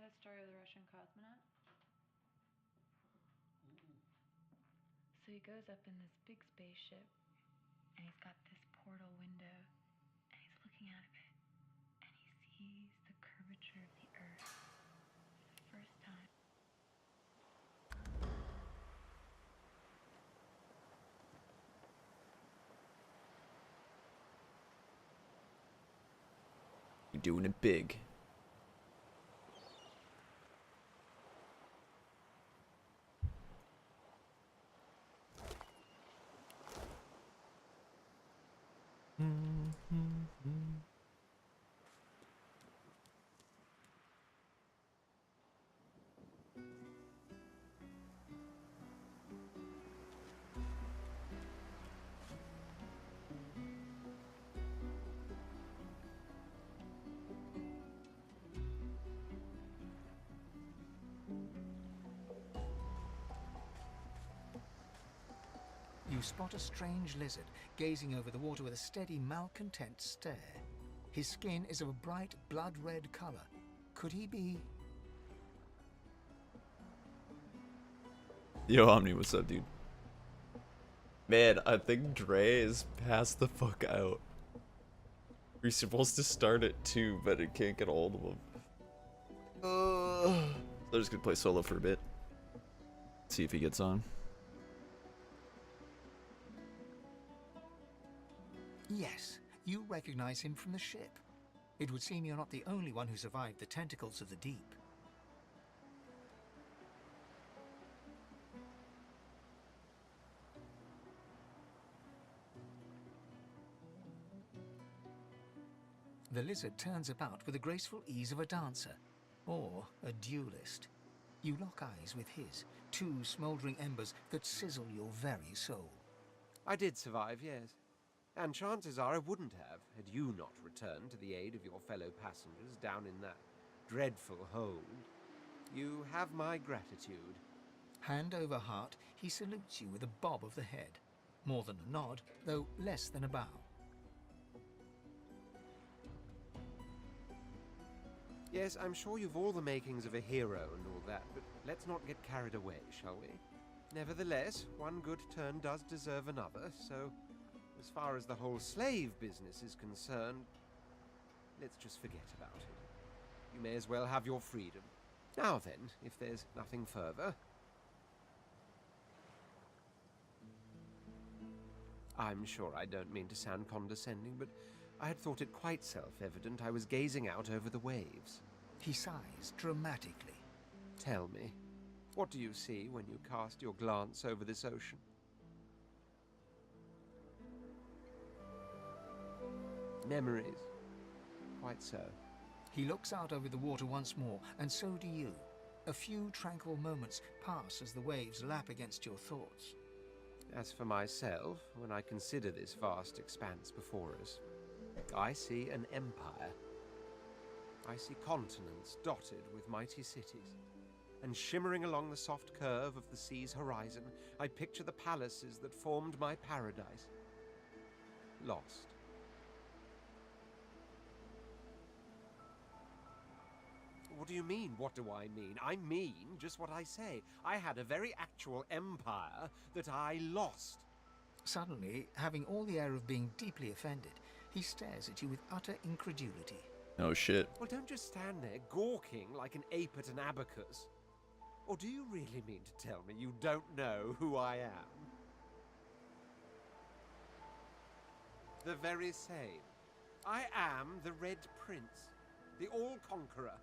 know the story of the Russian cosmonaut? So he goes up in this big spaceship, and he's got this portal window, and he's looking out of it, and he sees the curvature of the Earth for the first time. You're doing it big. You spot a strange lizard gazing over the water with a steady, malcontent stare. His skin is of a bright, blood-red color. Could he be... Yo, Omni, what's up, dude? Man, I think Dre is passed the fuck out. We're supposed to start it too, but it can't get a hold of him. So I'm just gonna play solo for a bit. See if he gets on. Yes, you recognize him from the ship. It would seem you're not the only one who survived the tentacles of the deep. The lizard turns about with the graceful ease of a dancer, or a duelist. You lock eyes with his, two smouldering embers that sizzle your very soul. I did survive, yes. And chances are I wouldn't have, had you not returned to the aid of your fellow passengers down in that dreadful hold. You have my gratitude. Hand over heart, he salutes you with a bob of the head. More than a nod, though less than a bow. Yes, I'm sure you've all the makings of a hero and all that, but let's not get carried away, shall we? Nevertheless, one good turn does deserve another, so as far as the whole slave business is concerned, let's just forget about it. You may as well have your freedom. Now then, if there's nothing further... I'm sure I don't mean to sound condescending, but I had thought it quite self-evident I was gazing out over the waves. He sighs dramatically. Tell me, what do you see when you cast your glance over this ocean? Memories. Quite so. He looks out over the water once more, and so do you. A few tranquil moments pass as the waves lap against your thoughts. As for myself, when I consider this vast expanse before us, I see an empire. I see continents dotted with mighty cities, and shimmering along the soft curve of the sea's horizon, I picture the palaces that formed my paradise. Lost. What do you mean, what do I mean? I mean just what I say. I had a very actual empire that I lost. Suddenly, having all the air of being deeply offended, he stares at you with utter incredulity. Oh shit. Well, don't just stand there gawking like an ape at an abacus. Or do you really mean to tell me you don't know who I am? The very same. I am the Red Prince, the All-Conqueror,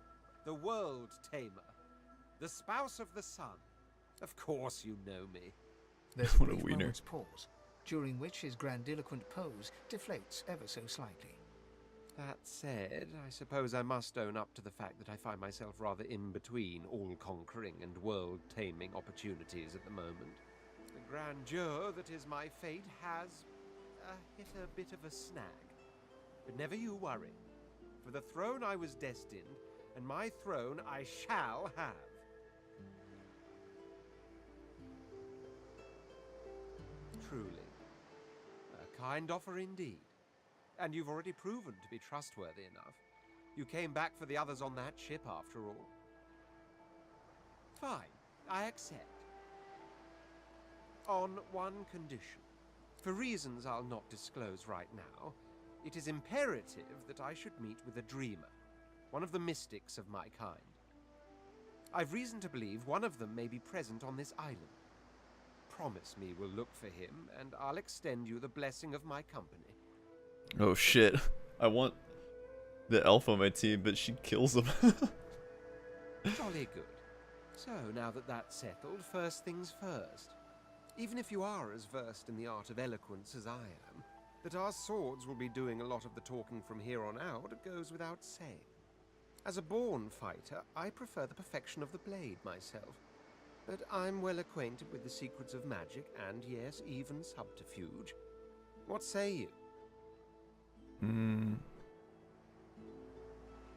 the World-Tamer, the spouse of the sun. Of course you know me. There's a What a brief wiener. moment's pause, during which his grandiloquent pose deflates ever so slightly. That said, I suppose I must own up to the fact that I find myself rather in between all-conquering and world-taming opportunities at the moment. The grandeur that is my fate has hit a bit of a snag. But never you worry. For the throne I was destined, and my throne I shall have. Truly. A kind offer indeed. And you've already proven to be trustworthy enough. You came back for the others on that ship, after all. Fine, I accept. On one condition. For reasons I'll not disclose right now, it is imperative that I should meet with a dreamer, one of the mystics of my kind. I've reason to believe one of them may be present on this island. Promise me we'll look for him, and I'll extend you the blessing of my company. Oh shit. I want the elf on my team, but she kills him. Jolly good. So, now that that's settled, first things first. Even if you are as versed in the art of eloquence as I am, that our swords will be doing a lot of the talking from here on out goes without saying. As a born fighter, I prefer the perfection of the blade myself. But I'm well acquainted with the secrets of magic and, yes, even subterfuge. What say you?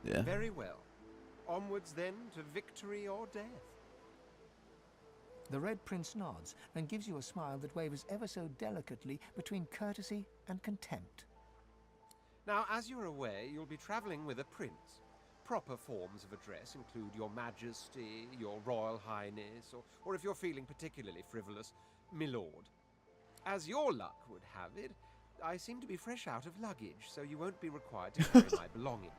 Yeah. Very well. Onwards then to victory or death. The Red Prince nods and gives you a smile that wavers ever so delicately between courtesy and contempt. Now, as you're aware, you'll be traveling with a prince. Proper forms of address include Your Majesty, Your Royal Highness, or if you're feeling particularly frivolous, Milord. As your luck would have it, I seem to be fresh out of luggage, so you won't be required to carry my belongings.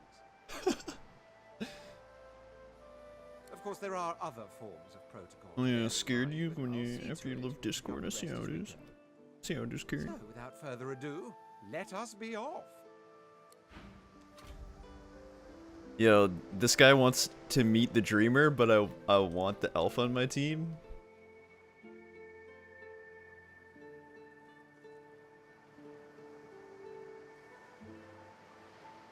Of course, there are other forms of protocol. Oh yeah, scared you when you after you left Discord. I see how it is. See how it is, Karen. So, without further ado, let us be off. Yo, this guy wants to meet the dreamer, but I want the elf on my team.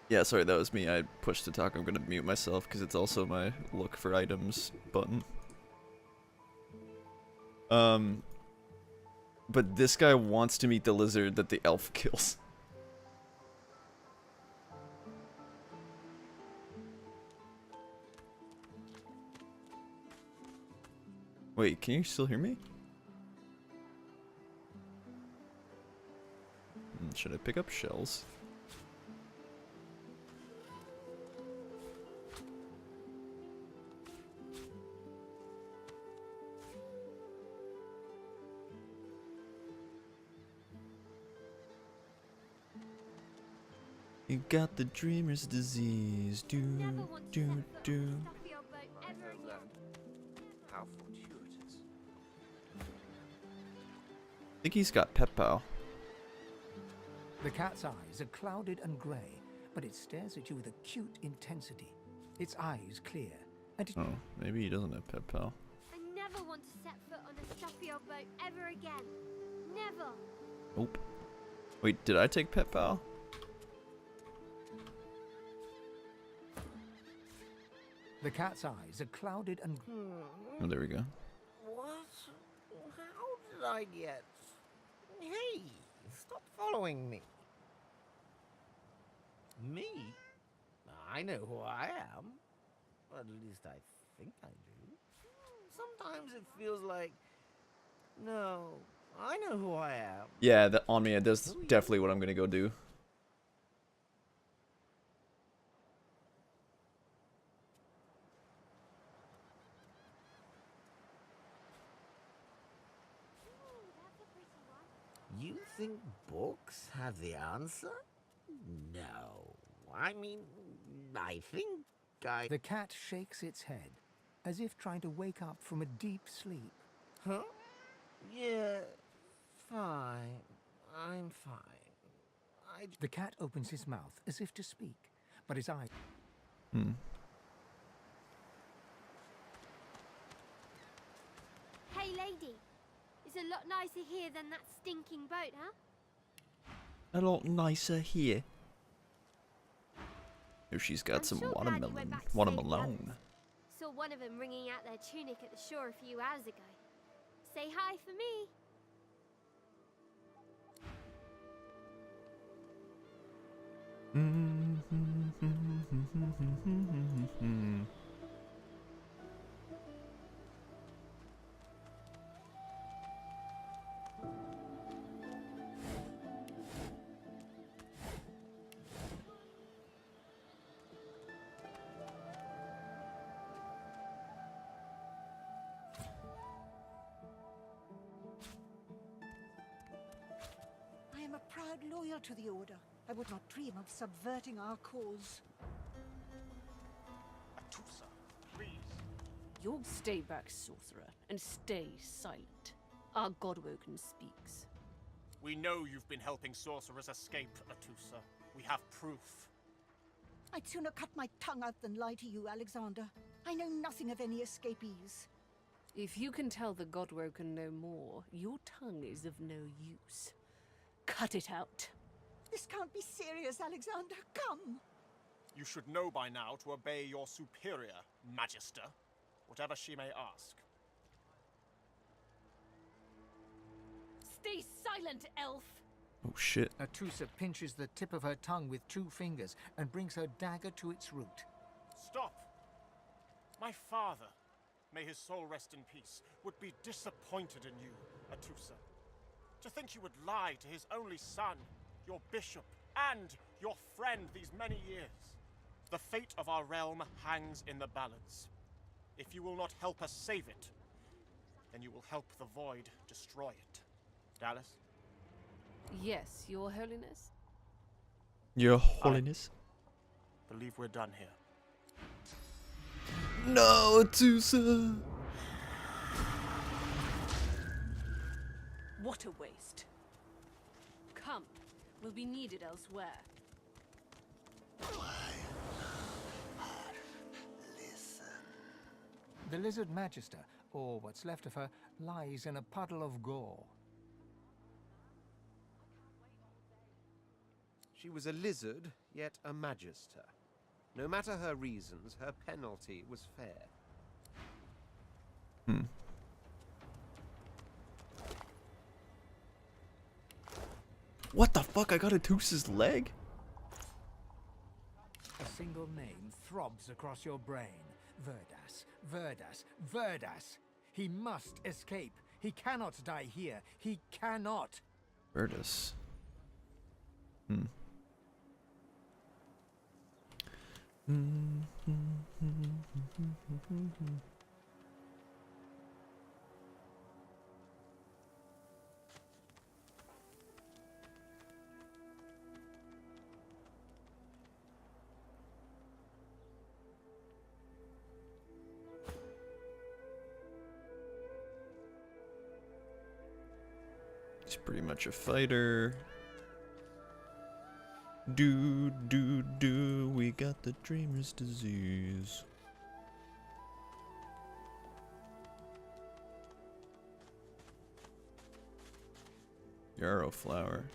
Yeah, sorry, that was me. I pushed to talk. I'm gonna mute myself because it's also my look for items button. But this guy wants to meet the lizard that the elf kills. Wait, can you still hear me? Should I pick up shells? You got the dreamer's disease. Do, do. How fortuitous. I think he's got pet pal. The cat's eyes are clouded and grey, but it stares at you with acute intensity. Its eyes clear, and it... Oh, maybe he doesn't have pet pal. I never want to set foot on a stuffy old boat ever again. Never. Nope. Wait, did I take pet pal? The cat's eyes are clouded and... Oh, there we go. What? How did I get... Hey, stop following me. Me? I know who I am. At least I think I do. Sometimes it feels like... No, I know who I am. Yeah, that on me. That's definitely what I'm gonna go do. You think books have the answer? No. I mean, I think I... The cat shakes its head, as if trying to wake up from a deep sleep. Huh? Yeah, fine. I'm fine. The cat opens his mouth as if to speak, but his eyes... Hey, lady. It's a lot nicer here than that stinking boat, huh? A lot nicer here. If she's got I'm some sure Glad you went watermelon. back to Watermelon. Saw one of them wringing out their tunic at the shore a few hours ago. Say hi for me. proud loyal to the Order. I would not dream of subverting our cause. Atusa, please. You'll stay back, sorcerer, and stay silent. Our Godwoken speaks. We know you've been helping sorcerers escape, Atusa. We have proof. I'd sooner cut my tongue out than lie to you, Alexander. I know nothing of any escapees. If you can tell the Godwoken no more, your tongue is of no use. Cut it out. This can't be serious, Alexander. Come! You should know by now to obey your superior, Magister, whatever she may ask. Stay silent, elf! Oh shit. Atusa pinches the tip of her tongue with 2 fingers and brings her dagger to its root. Stop! My father, may his soul rest in peace, would be disappointed in you, Atusa. To think you would lie to his only son, your bishop, and your friend these many years. The fate of our realm hangs in the balance. If you will not help us save it, then you will help the Void destroy it. Dallas? Yes, your holiness? Your Holiness. Believe we're done here. No, Tusa. What a waste. Come, we'll be needed elsewhere. The Lizard Magister, or what's left of her, lies in a puddle of gore. She was a lizard, yet a magister. No matter her reasons, her penalty was fair. What the fuck? I got a Tusa's leg? A single name throbs across your brain. Verdas, Verdas, Verdas. He must escape. He cannot die here. He cannot. Verdus. He's pretty much a fighter. We got the dreamer's disease. Yarrow flower.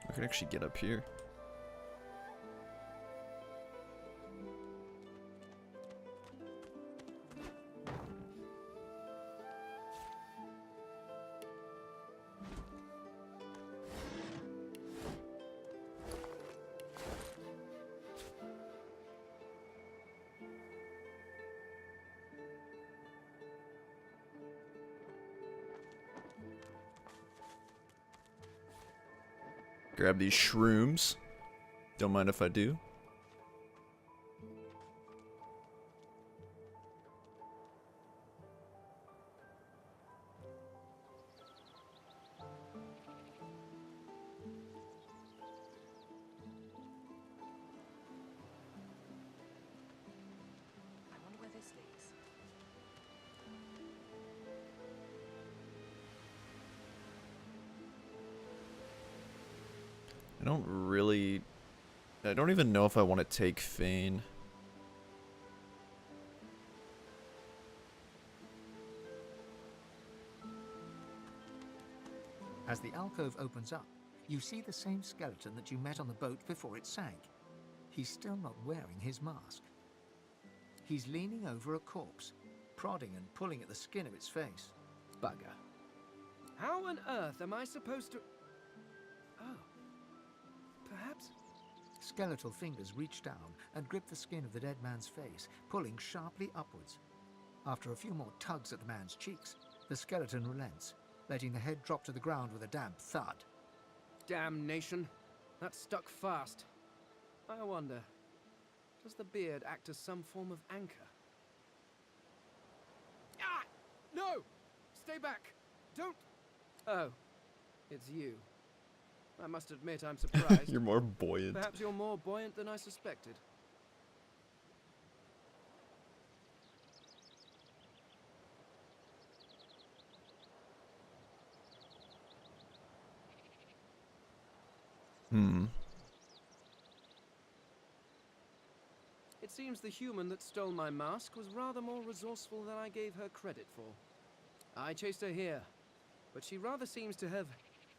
I can actually get up here. Grab these shrooms. Don't mind if I do. I wonder where this leads. I don't even know if I want to take Fane. As the alcove opens up, you see the same skeleton that you met on the boat before it sank. He's still not wearing his mask. He's leaning over a corpse, prodding and pulling at the skin of its face. Bugger. How on earth am I supposed to... Oh. Perhaps... Skeletal fingers reach down and grip the skin of the dead man's face, pulling sharply upwards. After a few more tugs at the man's cheeks, the skeleton relents, letting the head drop to the ground with a damp thud. Damnation. That stuck fast. I wonder, does the beard act as some form of anchor? Ah! No! Stay back! Don't... Oh, it's you. I must admit I'm surprised. You're more buoyant. Perhaps you're more buoyant than I suspected. It seems the human that stole my mask was rather more resourceful than I gave her credit for. I chased her here, but she rather seems to have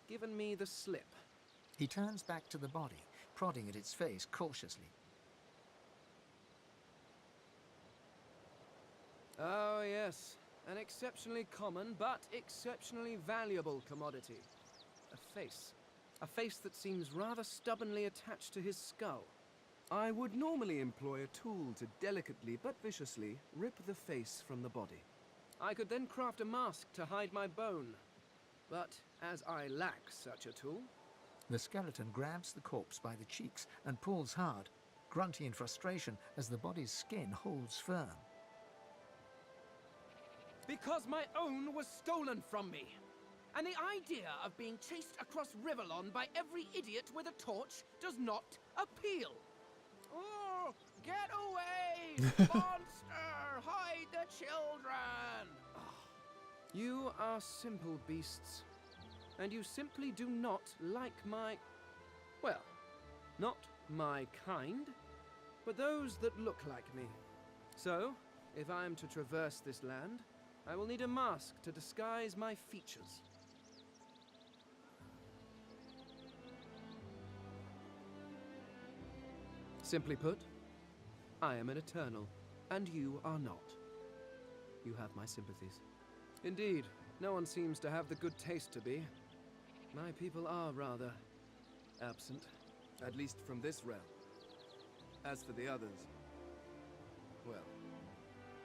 given me the slip. He turns back to the body, prodding at its face cautiously. Oh yes, an exceptionally common but exceptionally valuable commodity. A face. A face that seems rather stubbornly attached to his skull. I would normally employ a tool to delicately but viciously rip the face from the body. I could then craft a mask to hide my bone. But as I lack such a tool... The skeleton grabs the corpse by the cheeks and pulls hard, grunting in frustration as the body's skin holds firm. Because my own was stolen from me. And the idea of being chased across Riverlon by every idiot with a torch does not appeal. Oh, get away! Monster! Hide the children! You are simple beasts. And you simply do not like my... Well, not my kind, but those that look like me. So, if I am to traverse this land, I will need a mask to disguise my features. Simply put, I am an Eternal, and you are not. You have my sympathies. Indeed, no one seems to have the good taste to be. My people are rather absent, at least from this realm. As for the others, well,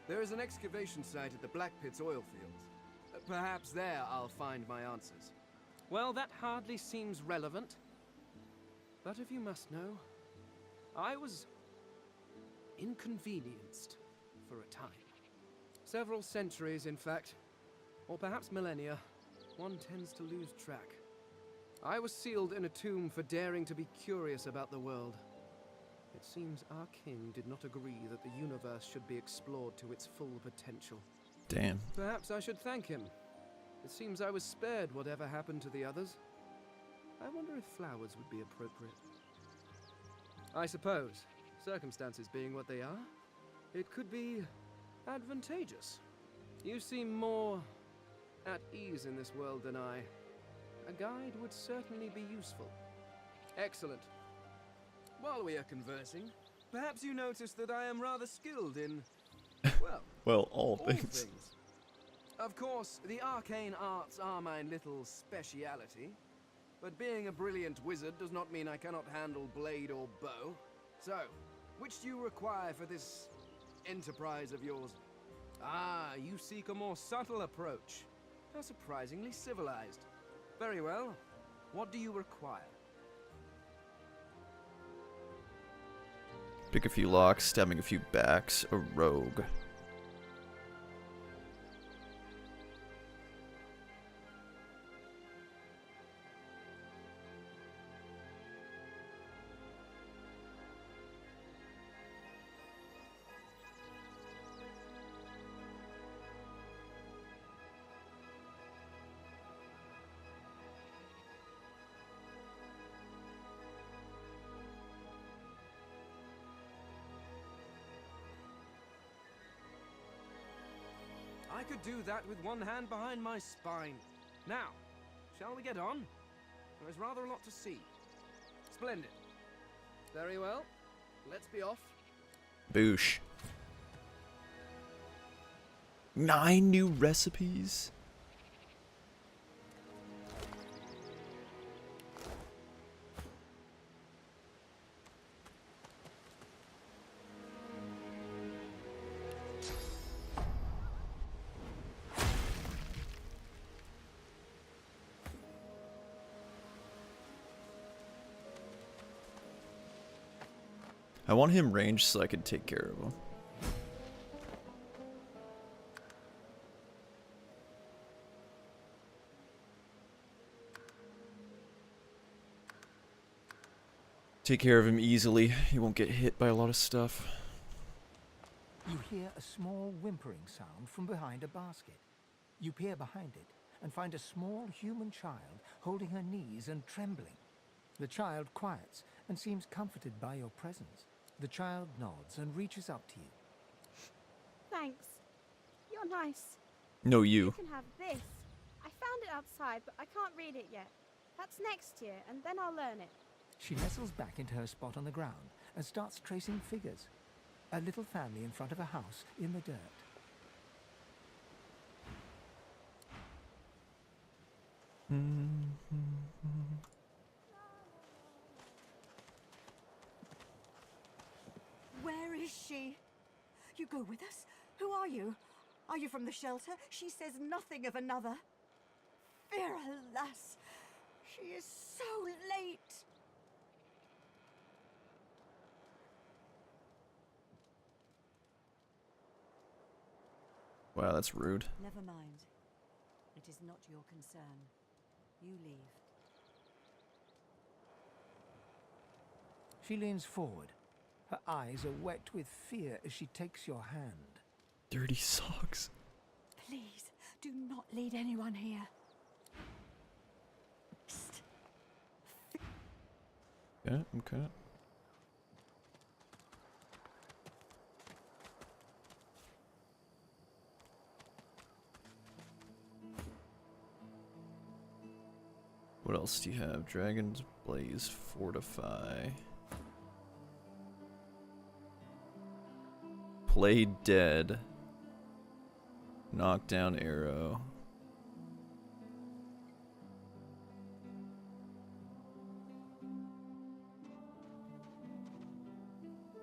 there is an excavation site at the Black Pit's oil fields. Perhaps there I'll find my answers. Well, that hardly seems relevant. But if you must know, I was inconvenienced for a time. Several centuries, in fact, or perhaps millennia. One tends to lose track. I was sealed in a tomb for daring to be curious about the world. It seems our king did not agree that the universe should be explored to its full potential. Damn. Perhaps I should thank him. It seems I was spared whatever happened to the others. I wonder if flowers would be appropriate. I suppose, circumstances being what they are, it could be advantageous. You seem more at ease in this world than I. A guide would certainly be useful. Excellent. While we are conversing, perhaps you notice that I am rather skilled in, well, all things. Of course, the arcane arts are my little speciality, but being a brilliant wizard does not mean I cannot handle blade or bow. So, which do you require for this enterprise of yours? Ah, you seek a more subtle approach. How surprisingly civilized. Very well. What do you require? Pick a few locks, stabbing a few backs, a rogue. I could do that with one hand behind my spine. Now, shall we get on? There is rather a lot to see. Splendid. Very well. let's be off. Boosh. 9 new recipes? I want him ranged so I can take care of him. Take care of him easily. He won't get hit by a lot of stuff. You hear a small whimpering sound from behind a basket. You peer behind it and find a small human child holding her knees and trembling. The child quiets and seems comforted by your presence. The child nods and reaches up to you. Thanks. You're nice. No, You you. can have this. I found it outside, but I can't read it yet. That's next year, and then I'll learn it. She nestles back into her spot on the ground and starts tracing figures. A little family in front of a house in the dirt. Where is she? You go with us? Who are you? Are you from the shelter? She says nothing of another. Fear, alas, she is so late. Wow, that's rude. Never mind. It is not your concern. You leave. She leans forward. Her eyes are wet with fear as she takes your hand. Dirty socks. Please, do not lead anyone here. Psst. Yeah, okay. What else do you have? Dragon's Blaze, Fortify. Play Dead. Knockdown Arrow.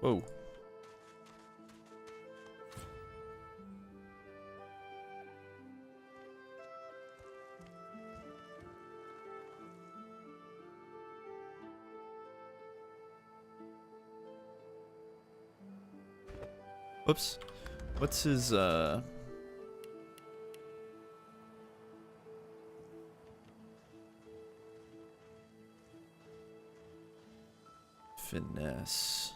Whoa. Whoops. What's his, finesse?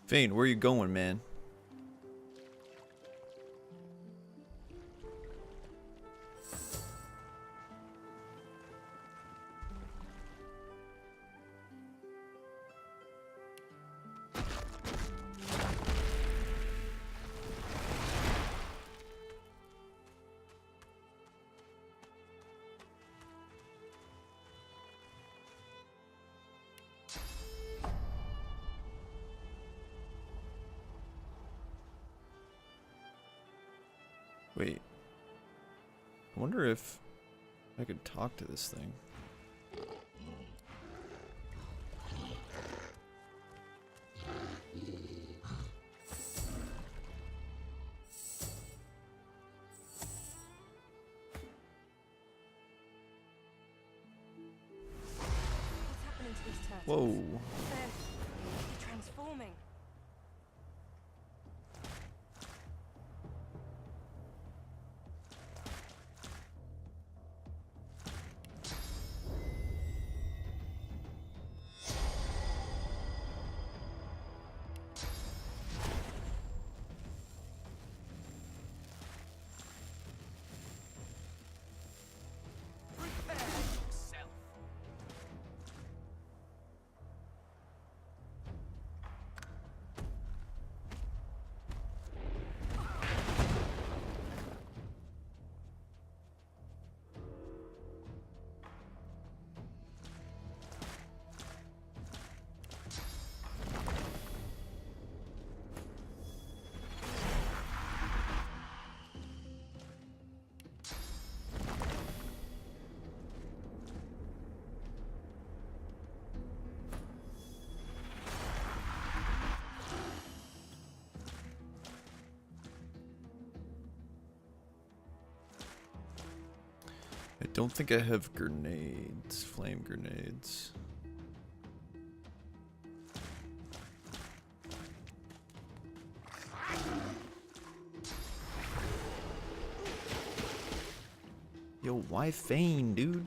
Vane, where you going, man? Wait. I wonder if I could talk to this thing. These turtles. Whoa. They're transforming. I don't think I have grenades, flame grenades. Yo, why feign, dude?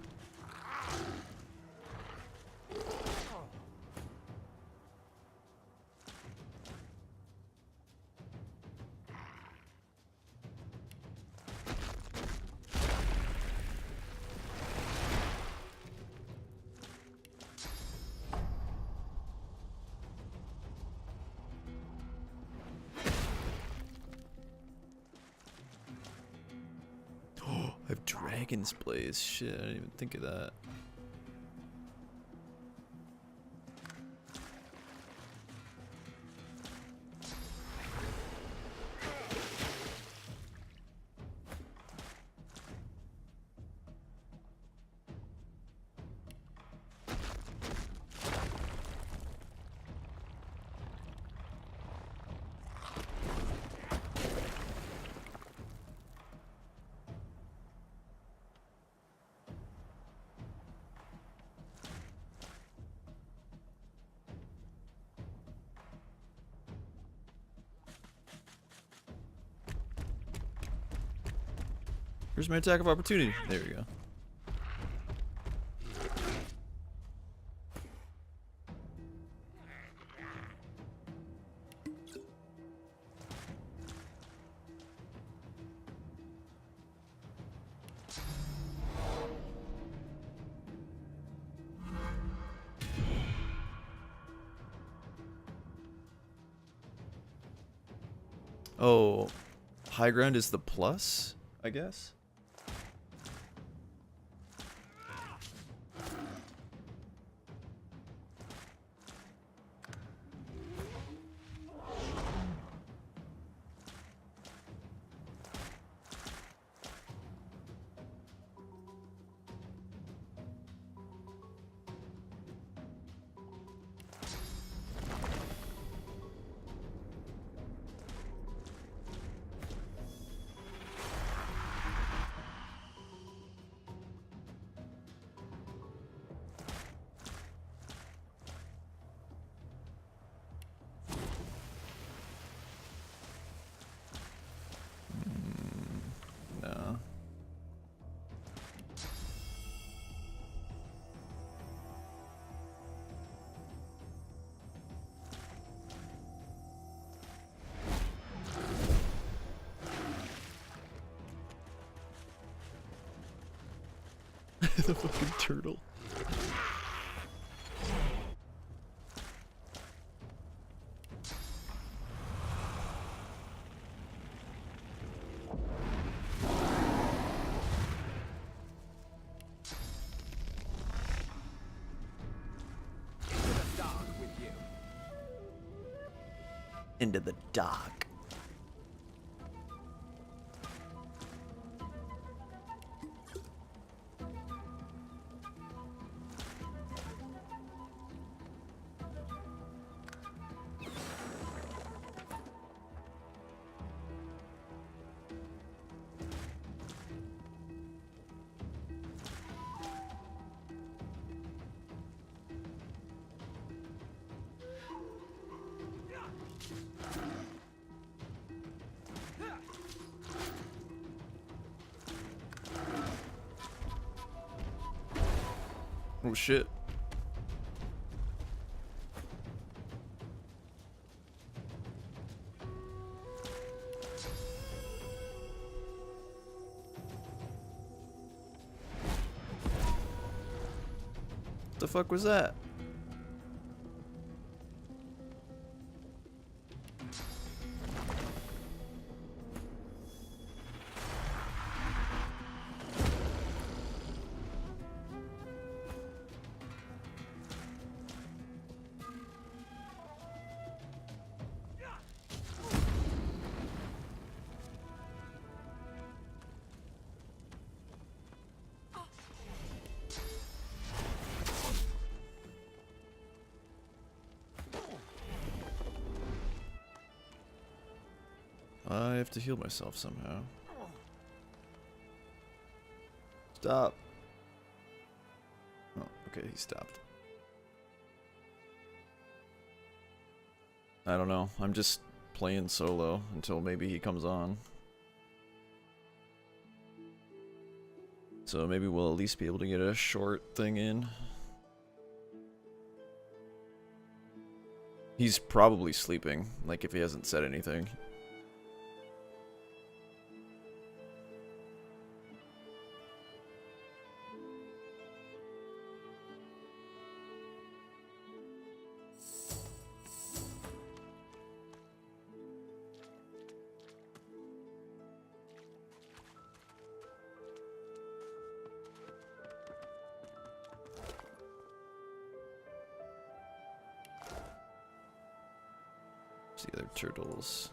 I have Dragon's Blaze. Shit, I didn't even think of that. Here's my attack of opportunity. There we go. Oh, high ground is the plus, I guess? No. The fucking turtle. Into the dark. Oh shit. The fuck was that? I have to heal myself somehow. Stop. Oh, okay, he stopped. I don't know. I'm just playing solo until maybe he comes on. So maybe we'll at least be able to get a short thing in. He's probably sleeping, like if he hasn't said anything. The other turtles.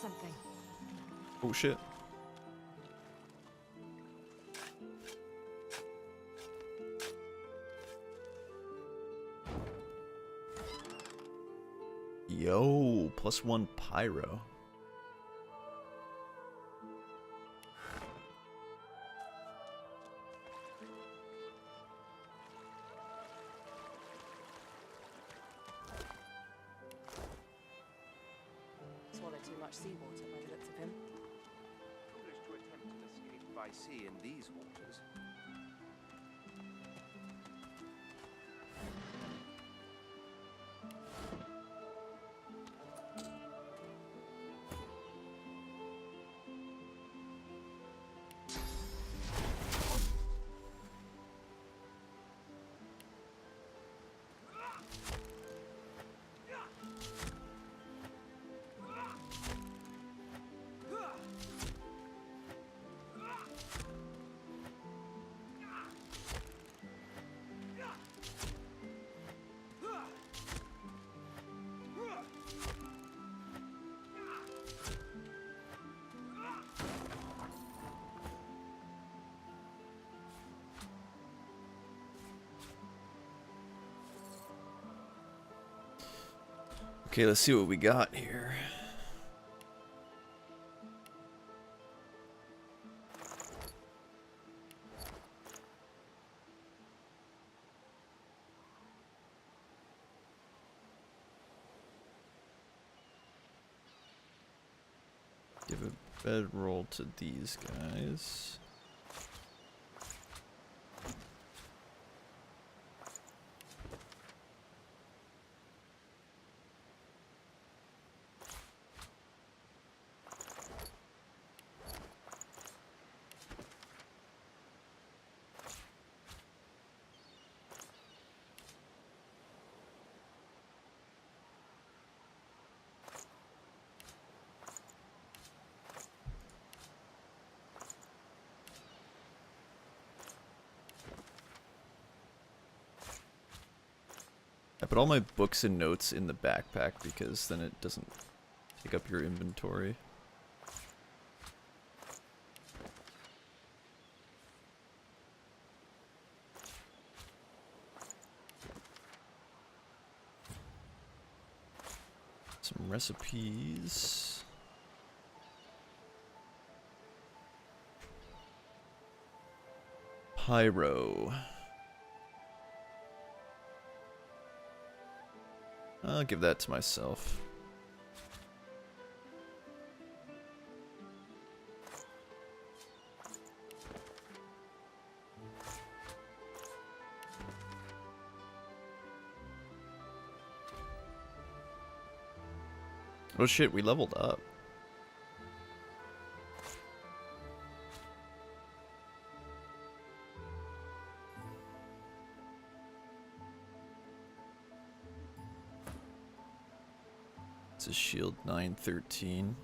Something. Oh shit. Yo, +1 pyro. Swallowed too much seawater by the looks of him. Foolish to attempt an escape by sea in these waters. Okay, let's see what we got here. Give a bedroll to these guys. I put all my books and notes in the backpack because then it doesn't take up your inventory. Some recipes. Pyro. I'll give that to myself. Oh shit, we leveled up. It's a shield 913.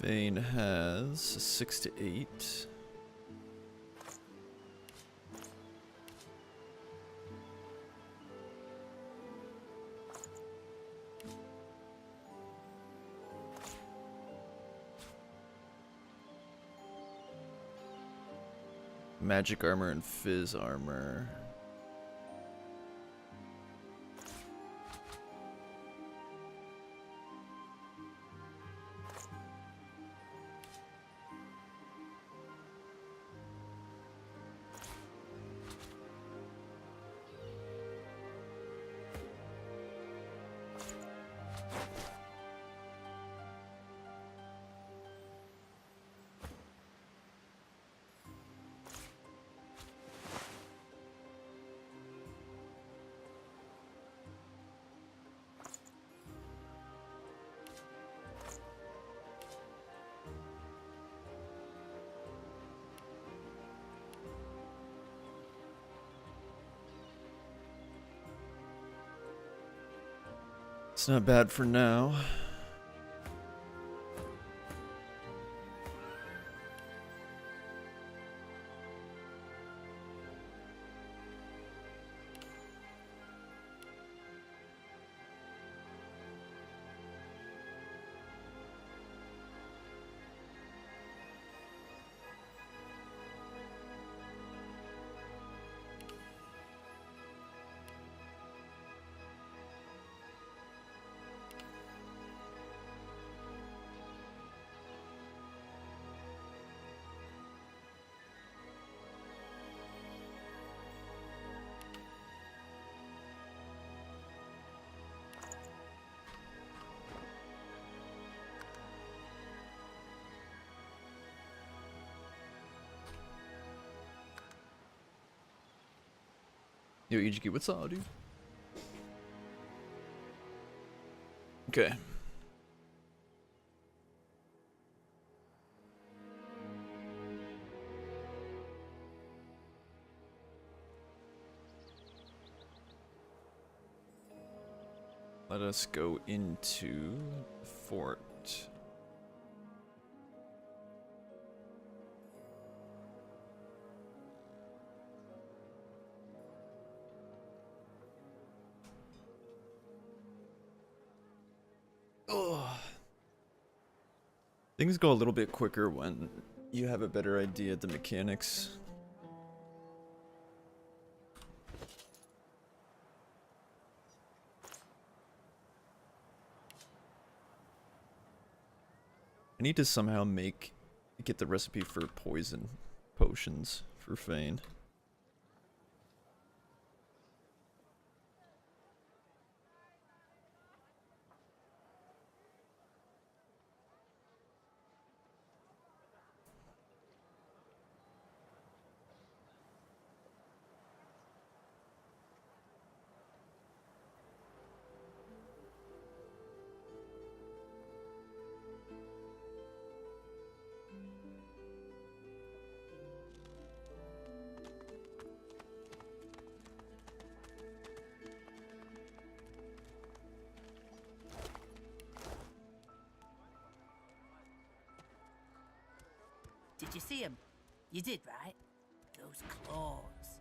Vane has 6 to 8. Magic armor and fizz armor. It's not bad for now. Yo, Ichiki, what's up, dude? Okay. Let us go into the fort. Oh. Things go a little bit quicker when you have a better idea of the mechanics. I need to somehow get the recipe for poison potions for Fane. Did you see him? You did, right? Those claws.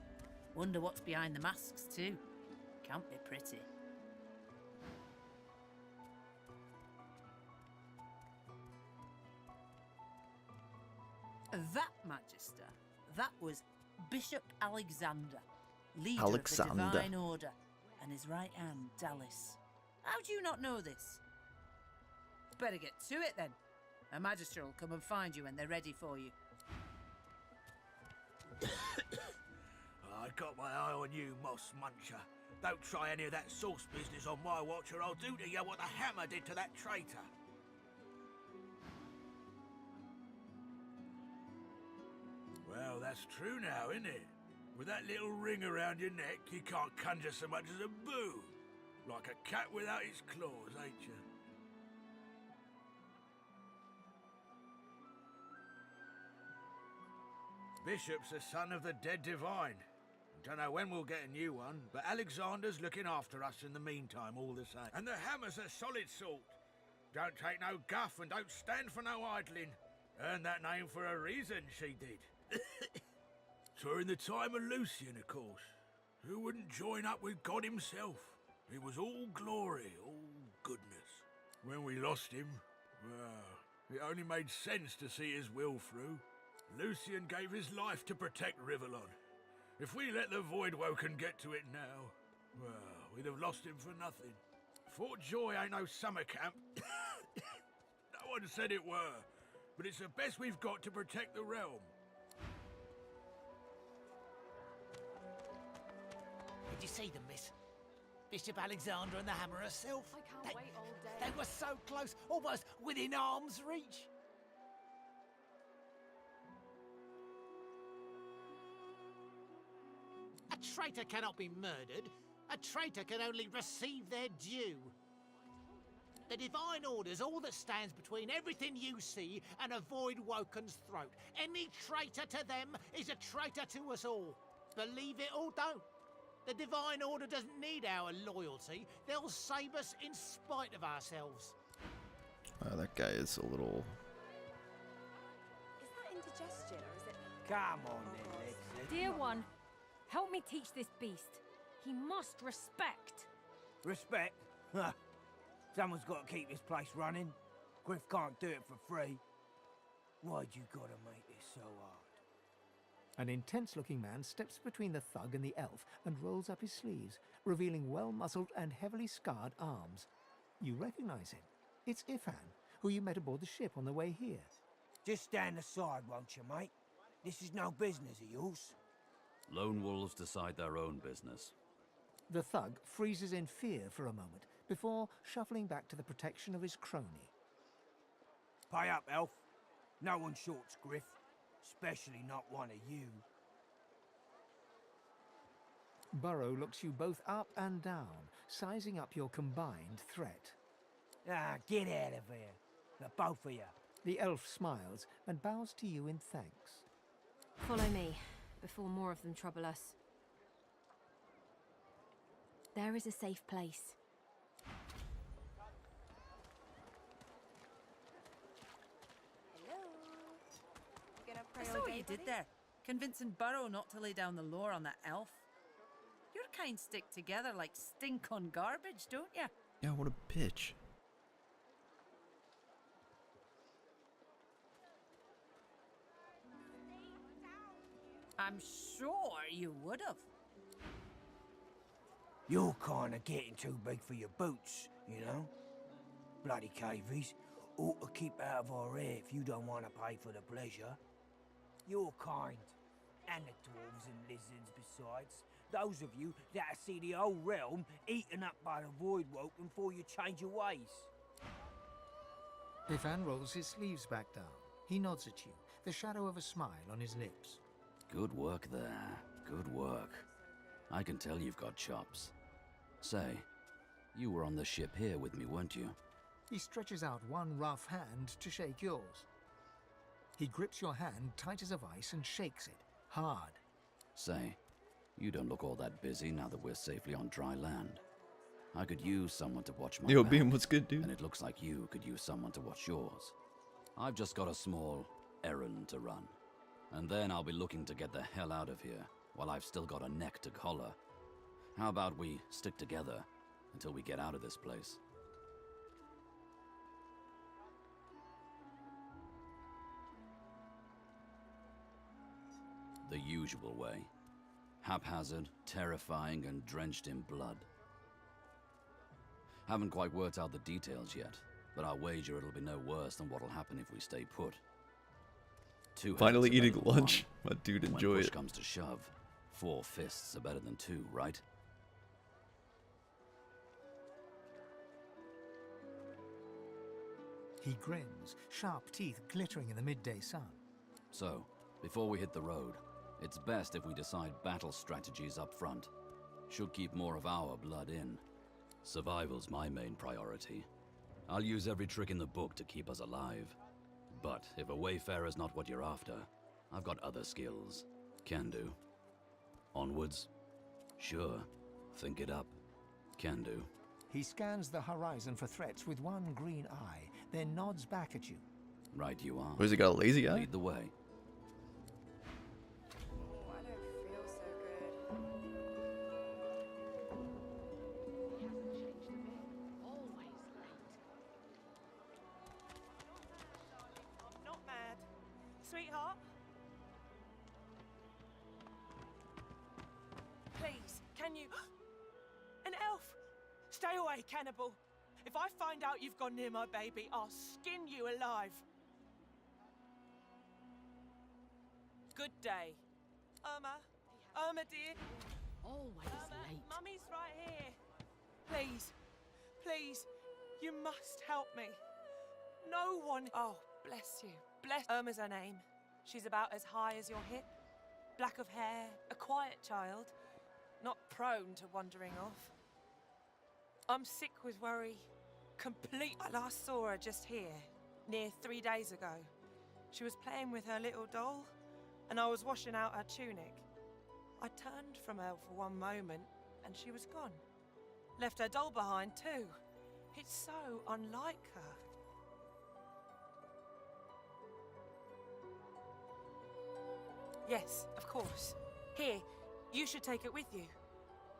Wonder what's behind the masks, too. Can't be pretty. That, Magister, that was Bishop Alexander, leader of the Divine Order, and his right hand, Dallas. How do you not know this? Better get to it, then. A Magister will come and find you when they're ready for you. I got my eye on you, Moss Muncher. Don't try any of that sauce business on my watch, or I'll do to you what the hammer did to that traitor. Well, that's true now, isn't it? With that little ring around your neck, you can't conjure so much as a boo. Like a cat without its claws, ain't you? Bishop's the son of the dead divine. Don't know when we'll get a new one, but Alexander's looking after us in the meantime all the same. And the hammer's a solid sort. Don't take no guff and don't stand for no idling. Earned that name for a reason, she did. During the time of Lucian, of course. Who wouldn't join up with God himself? He was all glory, all goodness. When we lost him, well, it only made sense to see his will through. Lucian gave his life to protect Rivellon. If we let the Voidwoken get to it now, well, we'd have lost him for nothing. Fort Joy ain't no summer camp. No one said it were, but it's the best we've got to protect the realm. Did you see them, miss? Bishop Alexander and the hammer herself. I can't wait all day. They were so close, almost within arm's reach. A traitor cannot be murdered. A traitor can only receive their due. The Divine Order's all that stands between everything you see and a Voidwoken's throat. Any traitor to them is a traitor to us all. Believe it or don't. The Divine Order doesn't need our loyalty. They'll save us in spite of ourselves. That guy is a little... Is that indigestion or is it... Come on then, Lexi. Dear one, help me teach this beast. He must respect. Respect? Huh. Someone's got to keep this place running. Griff can't do it for free. Why'd you gotta make this so hard? An intense-looking man steps between the thug and the elf and rolls up his sleeves, revealing well-muscled and heavily scarred arms. You recognize him. It's Ifan, who you met aboard the ship on the way here. Just stand aside, won't you, mate? This is no business of yours. Lone wolves decide their own business. The thug freezes in fear for a moment before shuffling back to the protection of his crony. Pay up, elf. No one shorts Griff. Especially not one of you. Burrow looks you both up and down, sizing up your combined threat. Ah, get out of here. The both of you. The elf smiles and bows to you in thanks. Follow me, before more of them trouble us. There is a safe place. I saw what you did there, convincing Burrow not to lay down the law on that elf. Your kind stick together like stink on garbage, don't you? Yeah, what a bitch. I'm sure you would have. You're kind of getting too big for your boots, you know? Bloody cavies. Ought to keep out of our hair if you don't want to pay for the pleasure. You're kind. And the dwarves and lizards besides. Those of you that see the whole realm eaten up by the Voidwoken before you change your ways. Ifan rolls his sleeves back down. He nods at you, the shadow of a smile on his lips. Good work there. Good work. I can tell you've got chops. Say, you were on the ship here with me, weren't you? He stretches out one rough hand to shake yours. He grips your hand tight as a vice and shakes it, hard. Say, you don't look all that busy now that we're safely on dry land. I could use someone to watch my back, Beam, what's good, dude? and it looks like you could use someone to watch yours. I've just got a small errand to run. And then I'll be looking to get the hell out of here while I've still got a neck to collar. How about we stick together until we get out of this place? The usual way. Haphazard, terrifying, and drenched in blood. Haven't quite worked out the details yet, but I'll wager it'll be no worse than what'll happen if we stay put. Finally eating lunch. My dude, enjoy when push it. comes to shove, 4 fists are better than 2, right? He grins, sharp teeth glittering in the midday sun. So, before we hit the road, it's best if we decide battle strategies up front. Should keep more of our blood in. Survival's my main priority. I'll use every trick in the book to keep us alive. But if a wayfarer's not what you're after, I've got other skills. Can do. Onwards? Sure. Think it up. Can do. He scans the horizon for threats with one green eye, then nods back at you. Right you are. What, has he got a lazy eye? Lead the way. Oh, I don't feel so good. I'm not mad. Sweetheart? Please, can you... An elf! Stay away, cannibal! If I find out you've gone near my baby, I'll skin you alive. Good day. Irma dear. Always late. Mummy's right here. Please, please, you must help me. No one... Oh, bless you. Bless... Irma's her name. She's about as high as your hip. Black of hair, a quiet child. Not prone to wandering off. I'm sick with worry. Complete. I last saw her just here, near 3 days ago. She was playing with her little doll, and I was washing out her tunic. I turned from her for one moment, and she was gone. Left her doll behind, too. It's so unlike her. Yes, of course. Here, you should take it with you.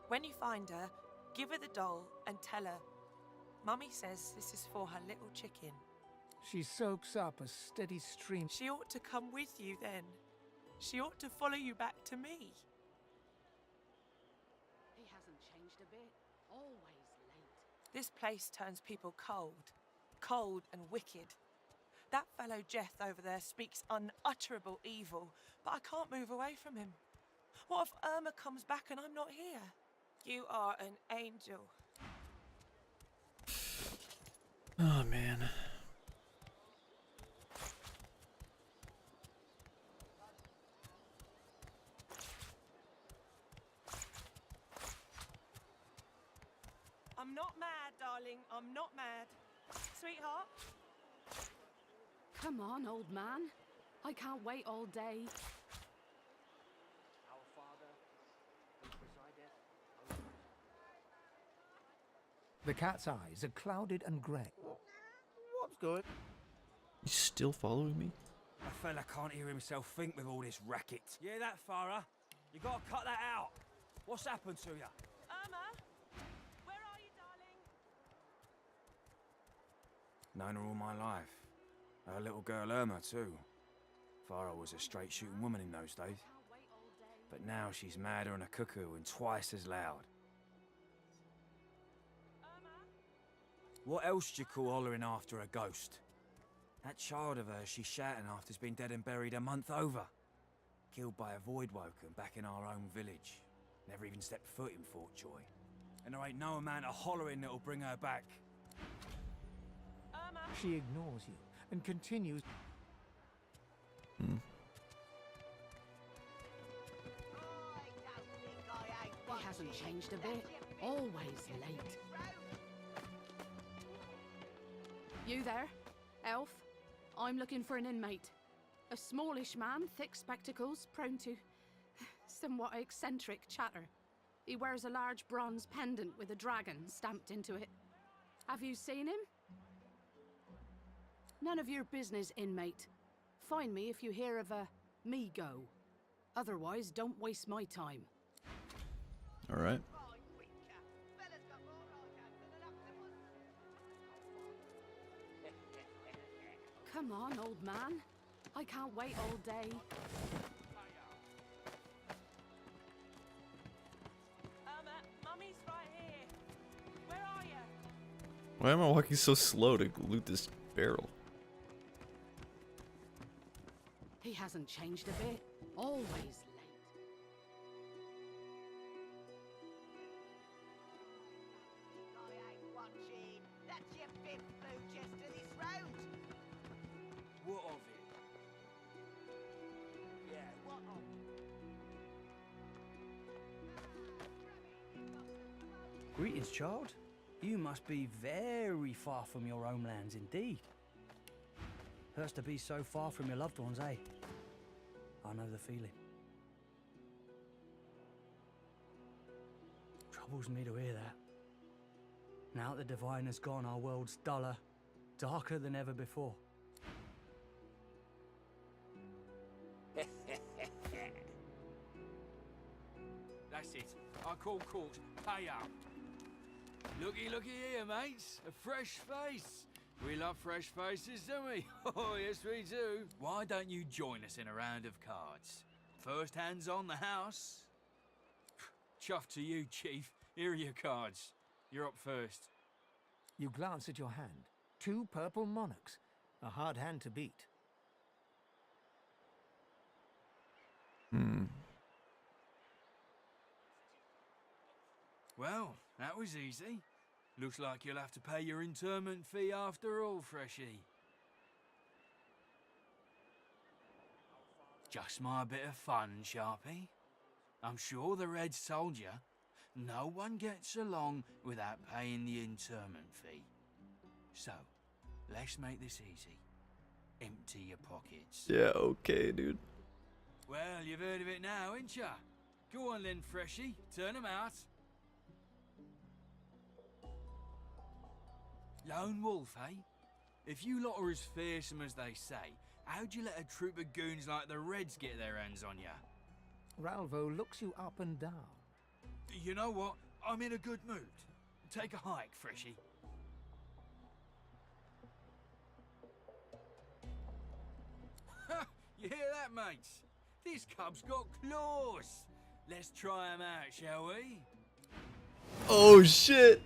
When you find her, give her the doll and tell her, Mummy says this is for her little chicken. She soaks up a steady stream. She ought to come with you then. She ought to follow you back to me. He hasn't changed a bit. Always late. This place turns people cold. Cold and wicked. That fellow Jeth over there speaks unutterable evil, but I can't move away from him. What if Irma comes back and I'm not here? You are an angel. Oh, man. I'm not mad, darling. I'm not mad. Sweetheart? Come on, old man. I can't wait all day. Our Father, who presideth over... The cat's eyes are clouded and grey. What's good? You still following me? A fella can't hear himself think with all this racket. You hear that, Farah? You gotta cut that out. What's happened to you? Irma? Where are you, darling? Known her all my life. Her little girl Irma, too. Farah was a straight-shooting woman in those days. But now she's madder than a cuckoo and twice as loud. What else do you call hollering after a ghost? That child of hers she's shouting after's been dead and buried a month over. Killed by a voidwoken back in our own village. Never even stepped foot in Fort Joy. And there ain't no amount of hollering that'll bring her back. She ignores you and continues. He hasn't changed a bit. Always late. You there, elf? I'm looking for an inmate. A smallish man, thick spectacles, prone to somewhat eccentric chatter. He wears a large bronze pendant with a dragon stamped into it. Have you seen him? None of your business, inmate. find me if you hear of a me go. Otherwise, don't waste my time. All right. Come on, old man. I can't wait all day. Mummy's right here. Where are you? Why am I walking so slow to loot this barrel? He hasn't changed a bit. Always late. That's your fifth blue chest of this road. What of it? Yeah, what of it? Greetings, child. You must be very far from your homelands indeed. Hurts to be so far from your loved ones, eh? I know the feeling. Troubles me to hear that. Now that the Divine has gone, our world's duller, darker than ever before. That's it. I call court. Pay up. Looky here, mates. A fresh face. We love fresh faces, don't we? Oh, yes, we do. Why don't you join us in a round of cards? First hands on the house. Chuff to you, Chief. Here are your cards. You're up first. You glance at your hand. 2 purple monarchs. A hard hand to beat. Well, that was easy. Looks like you'll have to pay your interment fee after all, Freshie. Just my bit of fun, Sharpie. I'm sure the Reds told you, no one gets along without paying the interment fee. So, let's make this easy. Empty your pockets. Yeah, okay, dude. Well, you've heard of it now, ain't ya? Go on then, Freshie. Turn 'em out. Lone wolf, eh? If you lot are as fearsome as they say, how'd you let a troop of goons like the Reds get their hands on ya? Ralvo looks you up and down. You know what? I'm in a good mood. Take a hike, Freshie. Ha! You hear that, mates? This cub's got claws. Let's try 'em out, shall we? Oh shit!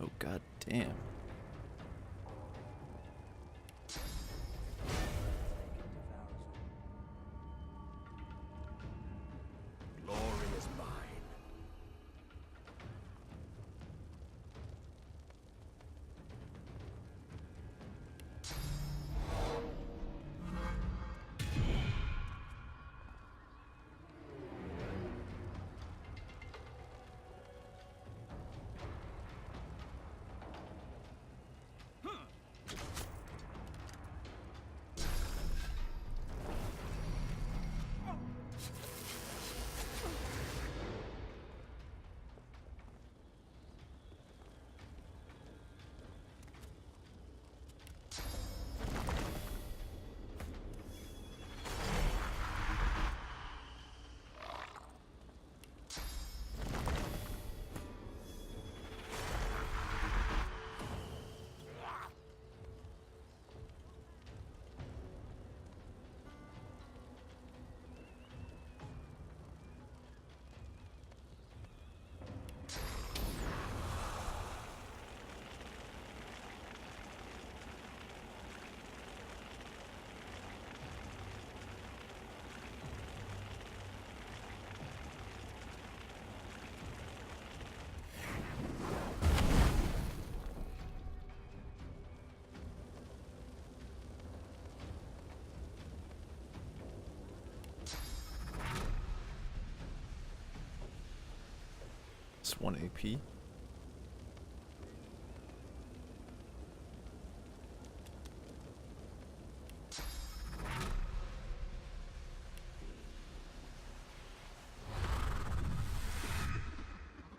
Oh god damn. Glory is mine. It's 1 AP.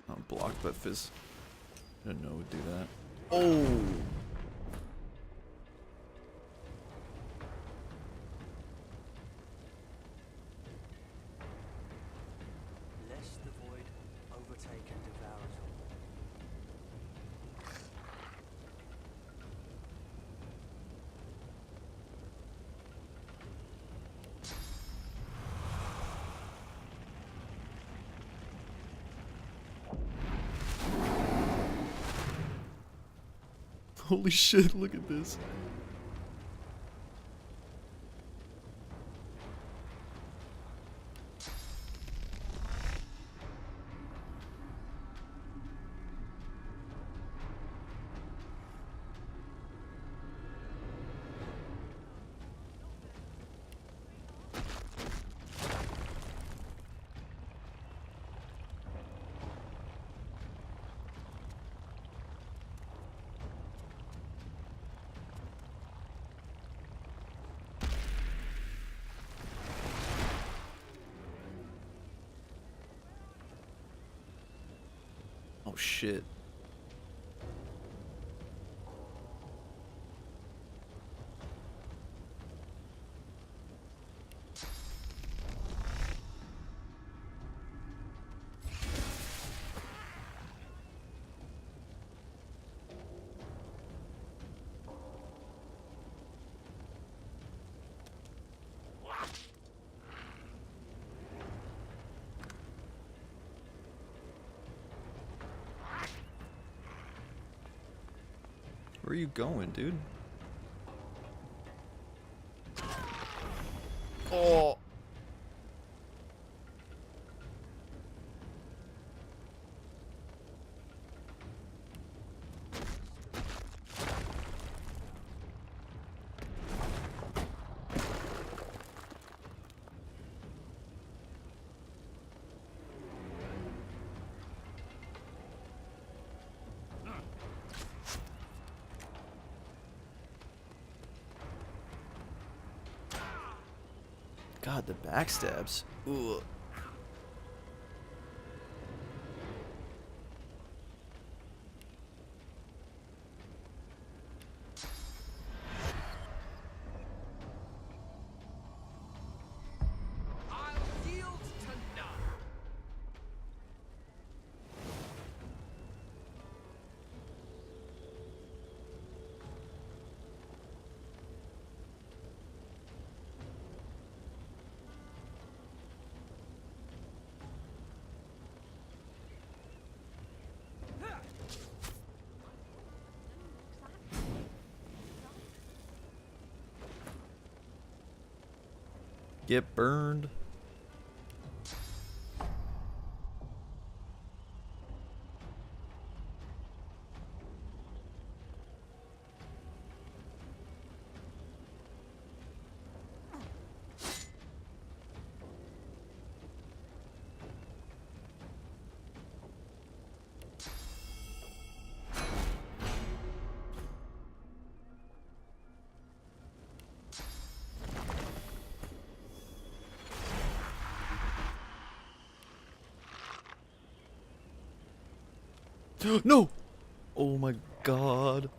Oh, blocked by Fizz. Didn't know it would do that. Oh! Lest the void overtake and devour us all. Holy shit, look at this. Oh shit. Where are you going, dude? Oh! God, the backstabs. Ooh. I'll yield to none. Get burned. No! Oh my god.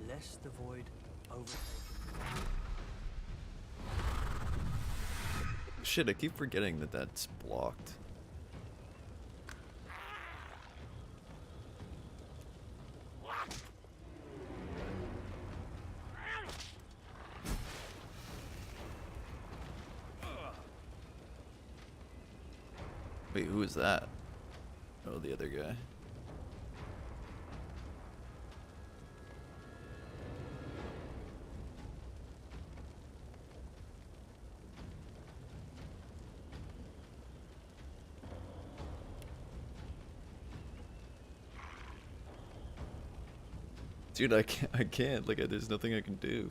Lest the void overtake. Shit, I keep forgetting that that's blocked. Wait, who is that? Oh, the other guy. Dude, I can't. Like, there's nothing I can do.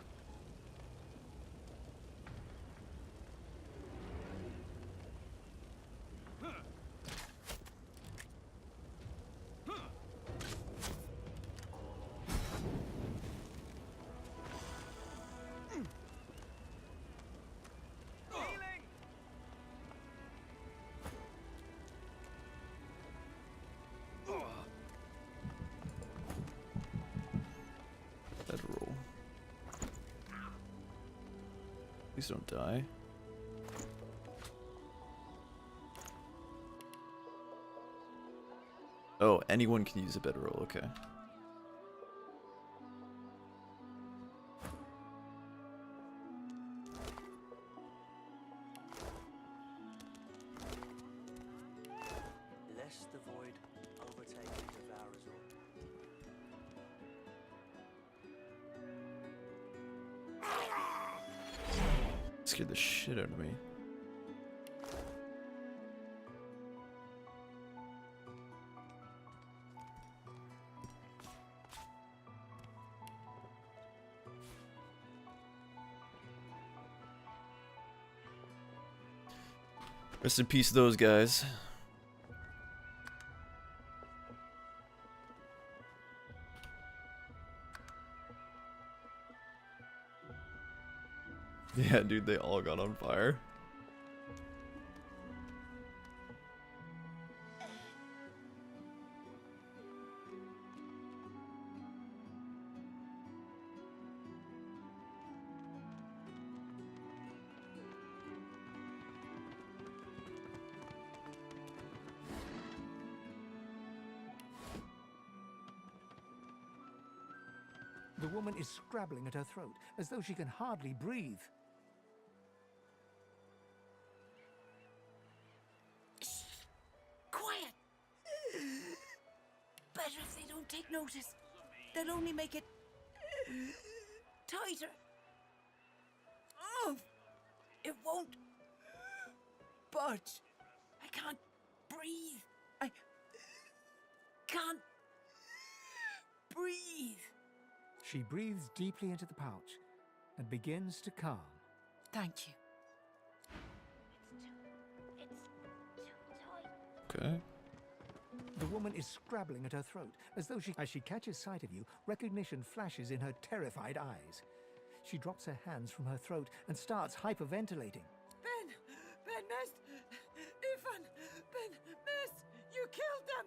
Bedroll. Please don't die. Oh, anyone can use a bedroll, okay. Lest the void overtake and devour us all. Scared the shit out of me. Rest in peace, those guys. Yeah, dude, they all got on fire. The woman is scrabbling at her throat, as though she can hardly breathe. Quiet! Better if they don't take notice. They'll only make it tighter. It won't budge. I can't breathe. I can't breathe. She breathes deeply into the pouch and begins to calm. Thank you. Okay. The woman is scrabbling at her throat, as though as she catches sight of you, recognition flashes in her terrified eyes. She drops her hands from her throat and starts hyperventilating. Ben Mest, Ifan, Ben Mest, you killed them!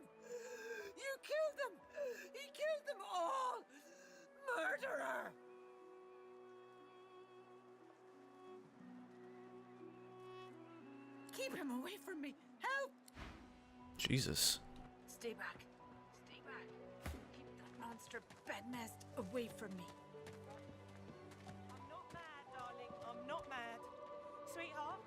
You killed them! He killed them all! Murderer! Keep him away from me. Help! Jesus. Stay back. Stay back. Keep that monster Bednest away from me. I'm not mad, darling. I'm not mad. Sweetheart?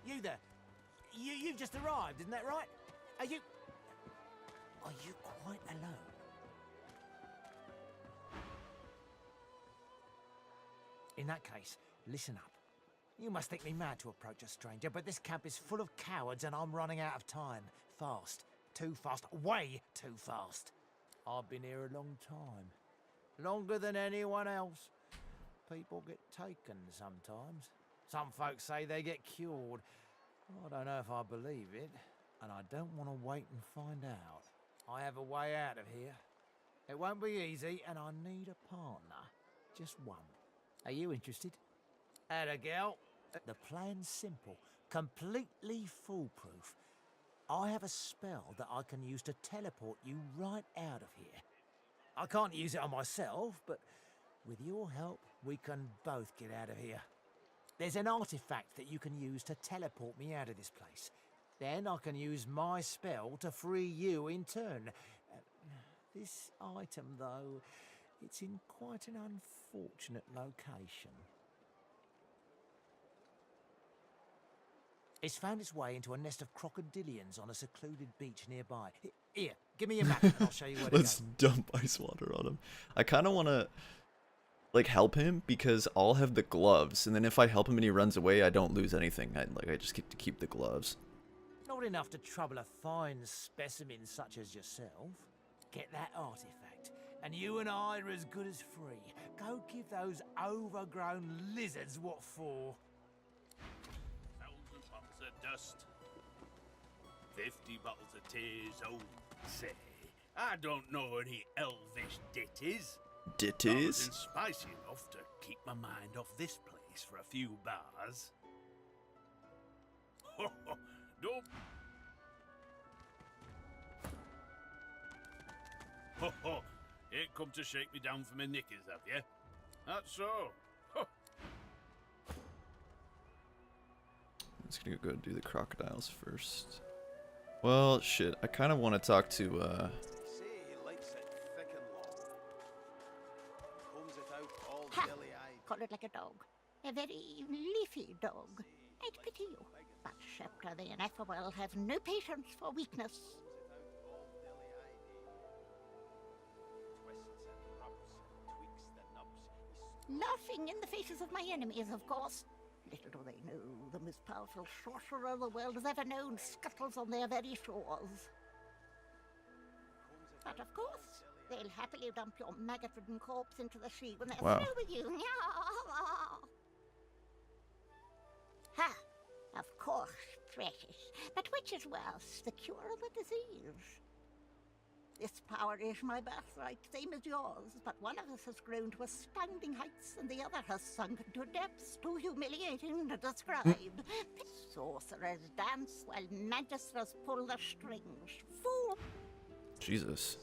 You there. You've just arrived, isn't that right? Are you quite alone? In that case, listen up. You must think me mad to approach a stranger, but this camp is full of cowards and I'm running out of time. Fast. Too fast. Way too fast. I've been here a long time. Longer than anyone else. People get taken sometimes. Some folks say they get cured. I don't know if I believe it, and I don't want to wait and find out. I have a way out of here. It won't be easy, and I need a partner. Just one. Are you interested? Atta girl. The plan's simple. Completely foolproof. I have a spell that I can use to teleport you right out of here. I can't use it on myself, but with your help, we can both get out of here. There's an artifact that you can use to teleport me out of this place. Then I can use my spell to free you in turn. This item, though, it's in quite an unfortunate location. It's found its way into a nest of crocodilians on a secluded beach nearby. Here, give me your map and I'll show you where to go. Let's dump ice water on him. I kind of want to... like help him because I'll have the gloves, and then if I help him and he runs away, I don't lose anything. I just get to keep the gloves. Not enough to trouble a fine specimen such as yourself. Get that artifact, and you and I are as good as free. Go give those overgrown lizards what for. 1,000 bottles of dust. 50 bottles of tears. Oh, say, I don't know any elvish ditties. Ditties? Not spicy enough to keep my mind off this place for a few bars. Don't. Ain't come to shake me down for my knickers, have you? That's so. I'm just gonna go do the crocodiles first. Well, shit. I kind of want to talk to, Ha! Call it like a dog. A very leafy dog. I'd pity you. But Sceptre the Ineffable have no patience for weakness. Laughing in the faces of my enemies, of course. Little do they know, the most powerful sorcerer the world has ever known scuttles on their very shores. But of course, they'll happily dump your maggot-ridden corpse into the sea when they're through with you. Ha! Of course, precious. But which is worse, the cure or the disease? This power is my birthright, same as yours, but one of us has grown to astounding heights and the other has sunk into depths too humiliating to describe. Sorcerers dance while magisters pull the strings. Fool! Jesus.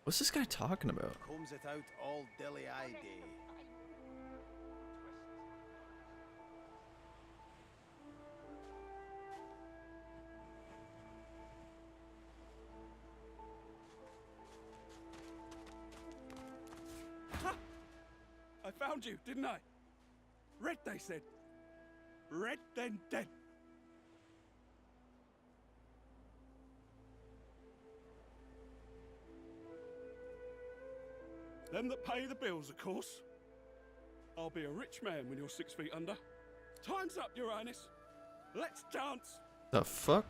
What's this guy talking about? Comes it out all dilly-eye day. I found you, didn't I? Red, they said. Red, then dead. Them that pay the bills, of course. I'll be a rich man when you're 6 feet under. Time's up, Your Highness. Let's dance. The fuck?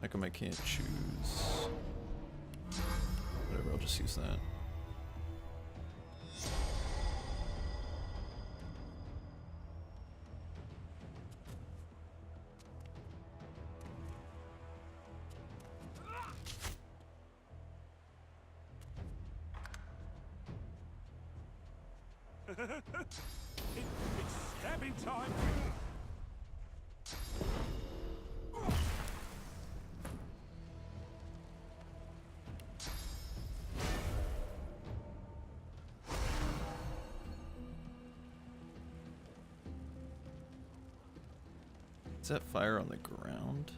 How come I can't choose? Whatever, I'll just use that. It's stabbing time. Is that fire on the ground?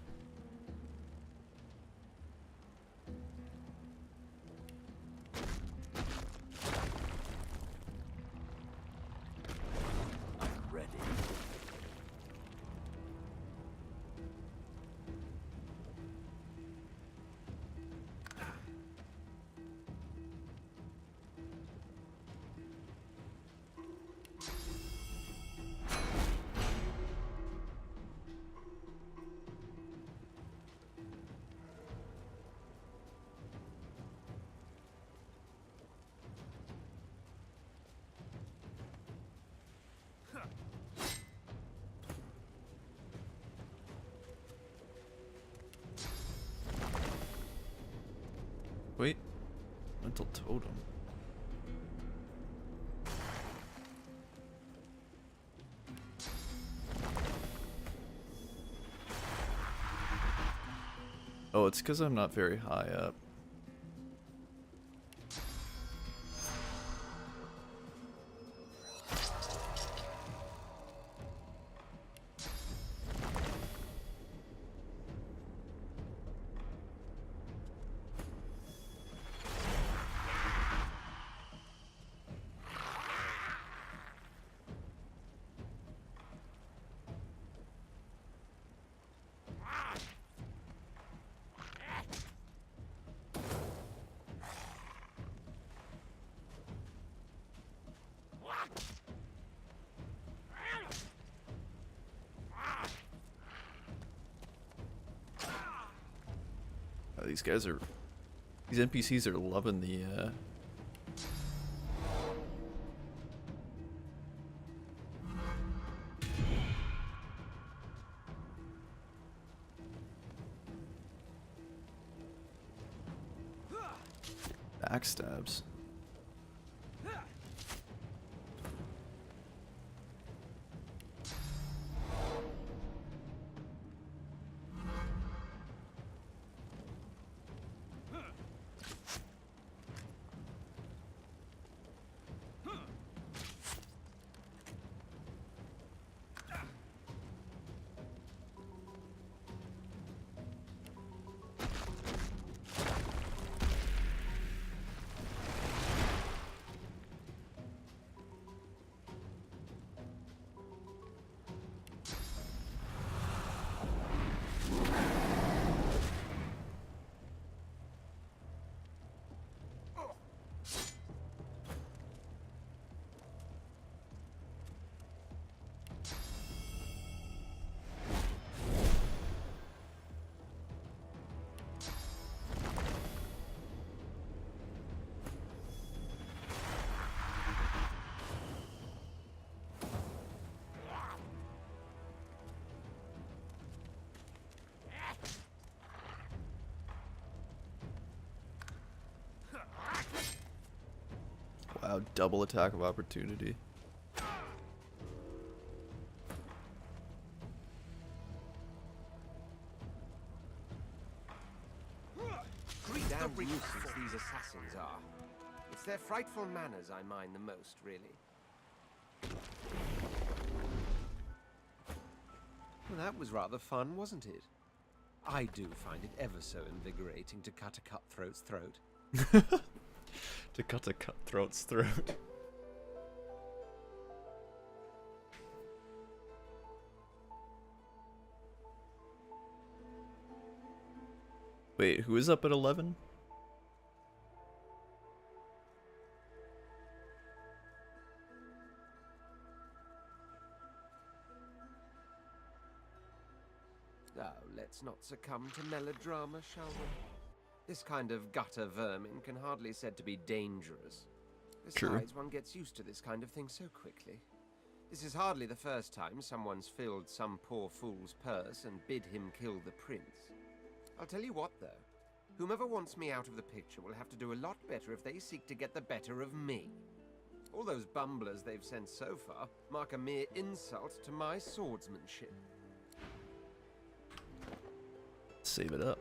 I'm ready. Wait, mental totem. Oh, it's because I'm not very high up. these guys are... These NPCs are loving the, backstabs. Wow, double attack of opportunity. Damn nuisance these assassins are. It's their frightful manners I mind the most, really. Well, that was rather fun, wasn't it? I do find it ever so invigorating to cut a cutthroat's throat. To cut a cutthroat's throat. Wait, who is up at 11? Oh, let's not succumb to melodrama, shall we? This kind of gutter vermin can hardly said to be dangerous. Besides, one gets used to this kind of thing so quickly. This is hardly the first time someone's filled some poor fool's purse and bid him kill the prince. I'll tell you what, though. Whomever wants me out of the picture will have to do a lot better if they seek to get the better of me. All those bumblers they've sent so far mark a mere insult to my swordsmanship. Save it up.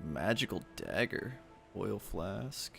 Magical dagger. Oil flask.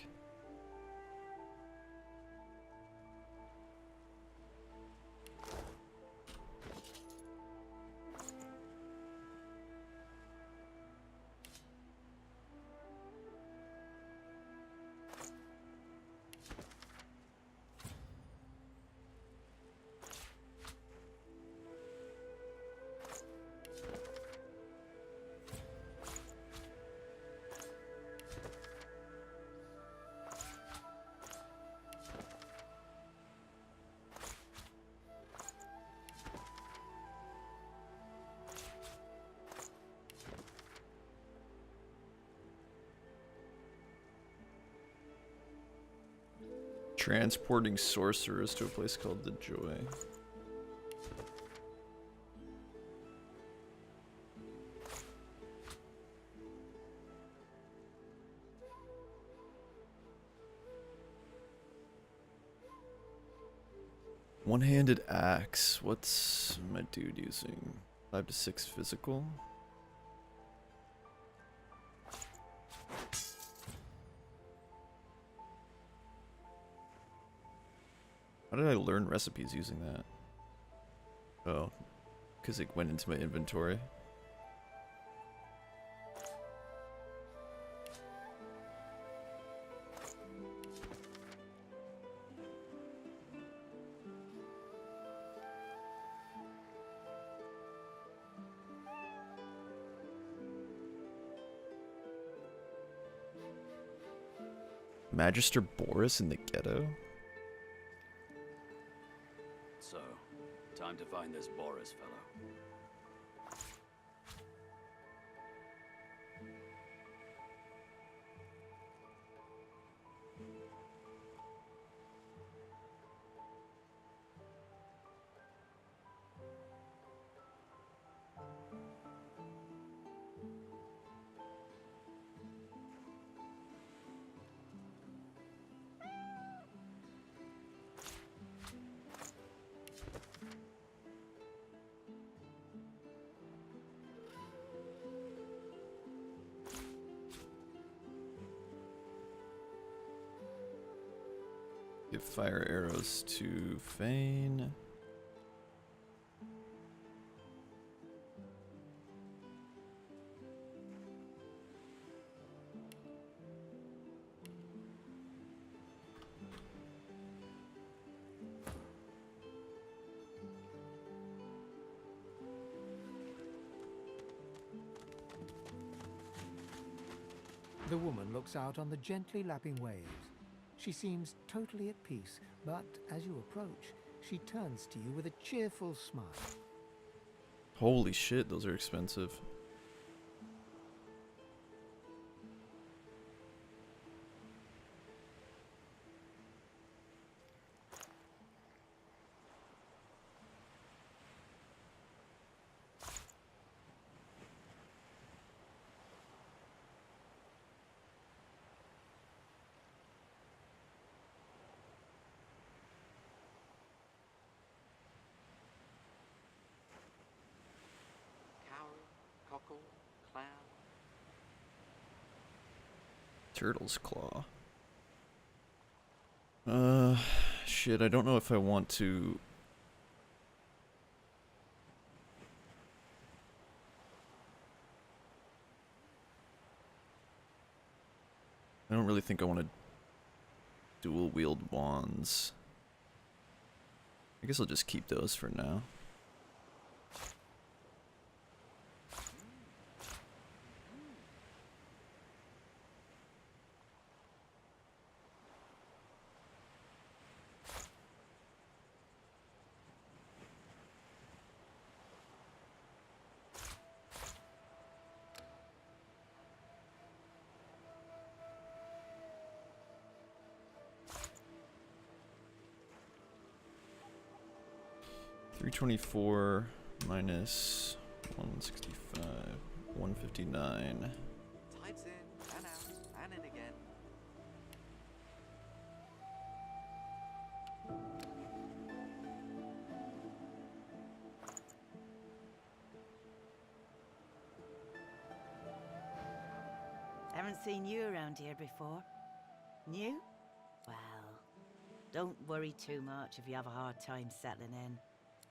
Transporting sorcerers to a place called the Joy. One-handed axe. What's my dude using? 5 to 6 physical. How did I learn recipes using that? Oh, because it went into my inventory. Magister Boris in the ghetto? Time to find this Boris fellow. Give fire arrows to Fane. The woman looks out on the gently lapping waves. She seems totally at peace, but as you approach, she turns to you with a cheerful smile. Holy shit, those are expensive. Cockle, clown. Turtle's claw. Shit, I don't know if I want to... I don't really think I want to dual wield wands. I guess I'll just keep those for now. $324 minus 165, 159. Tides in, and out, and in again. Haven't seen you around here before. New? Well, don't worry too much if you have a hard time settling in.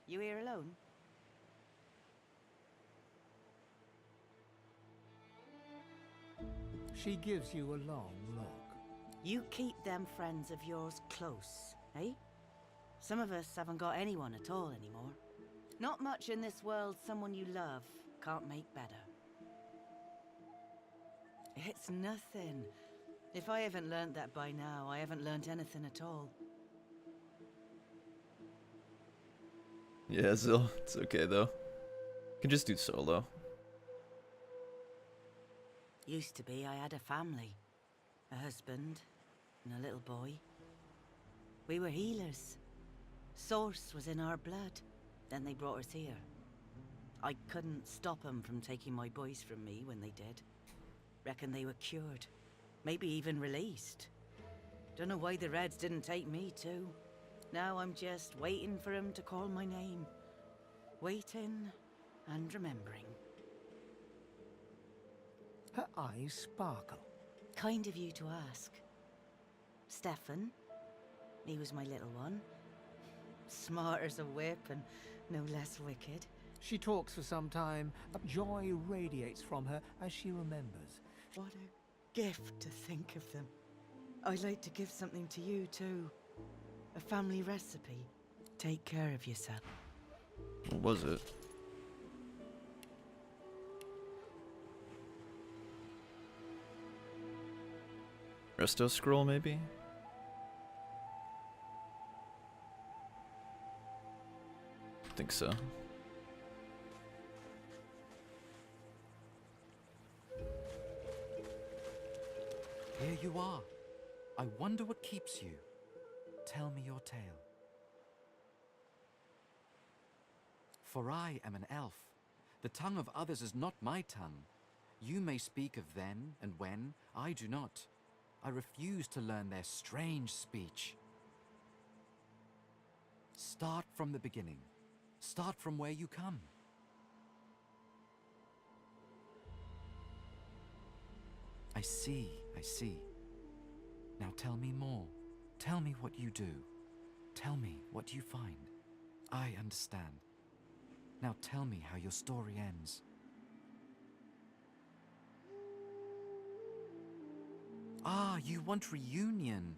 You here alone? She gives you a long look. You keep them friends of yours close, eh? Some of us haven't got anyone at all anymore. Not much in this world someone you love can't make better. It's nothing. If I haven't learned that by now, I haven't learned anything at all. Yeah, Zil, it's okay though. Can just do solo. Used to be I had a family. A husband and a little boy. We were healers. Source was in our blood. Then they brought us here. I couldn't stop them from taking my boys from me when they did. Reckon they were cured. Maybe even released. Don't know why the Reds didn't take me too. Now I'm just waiting for him to call my name. Waiting and remembering. Her eyes sparkle. Kind of you to ask. Stefan, he was my little one. Smart as a whip and no less wicked. She talks for some time. Joy radiates from her as she remembers. What a gift to think of them. I'd like to give something to you too. A family recipe. Take care of yourself. What was it? Resto scroll, maybe? I think so. Here you are. I wonder what keeps you. Tell me your tale. For I am an elf. The tongue of others is not my tongue. You may speak of then and when, I do not. I refuse to learn their strange speech. Start from the beginning. Start from where you come. I see, I see. Now tell me more. Tell me what you do. Tell me what you find. I understand. Now tell me how your story ends. Ah, you want reunion.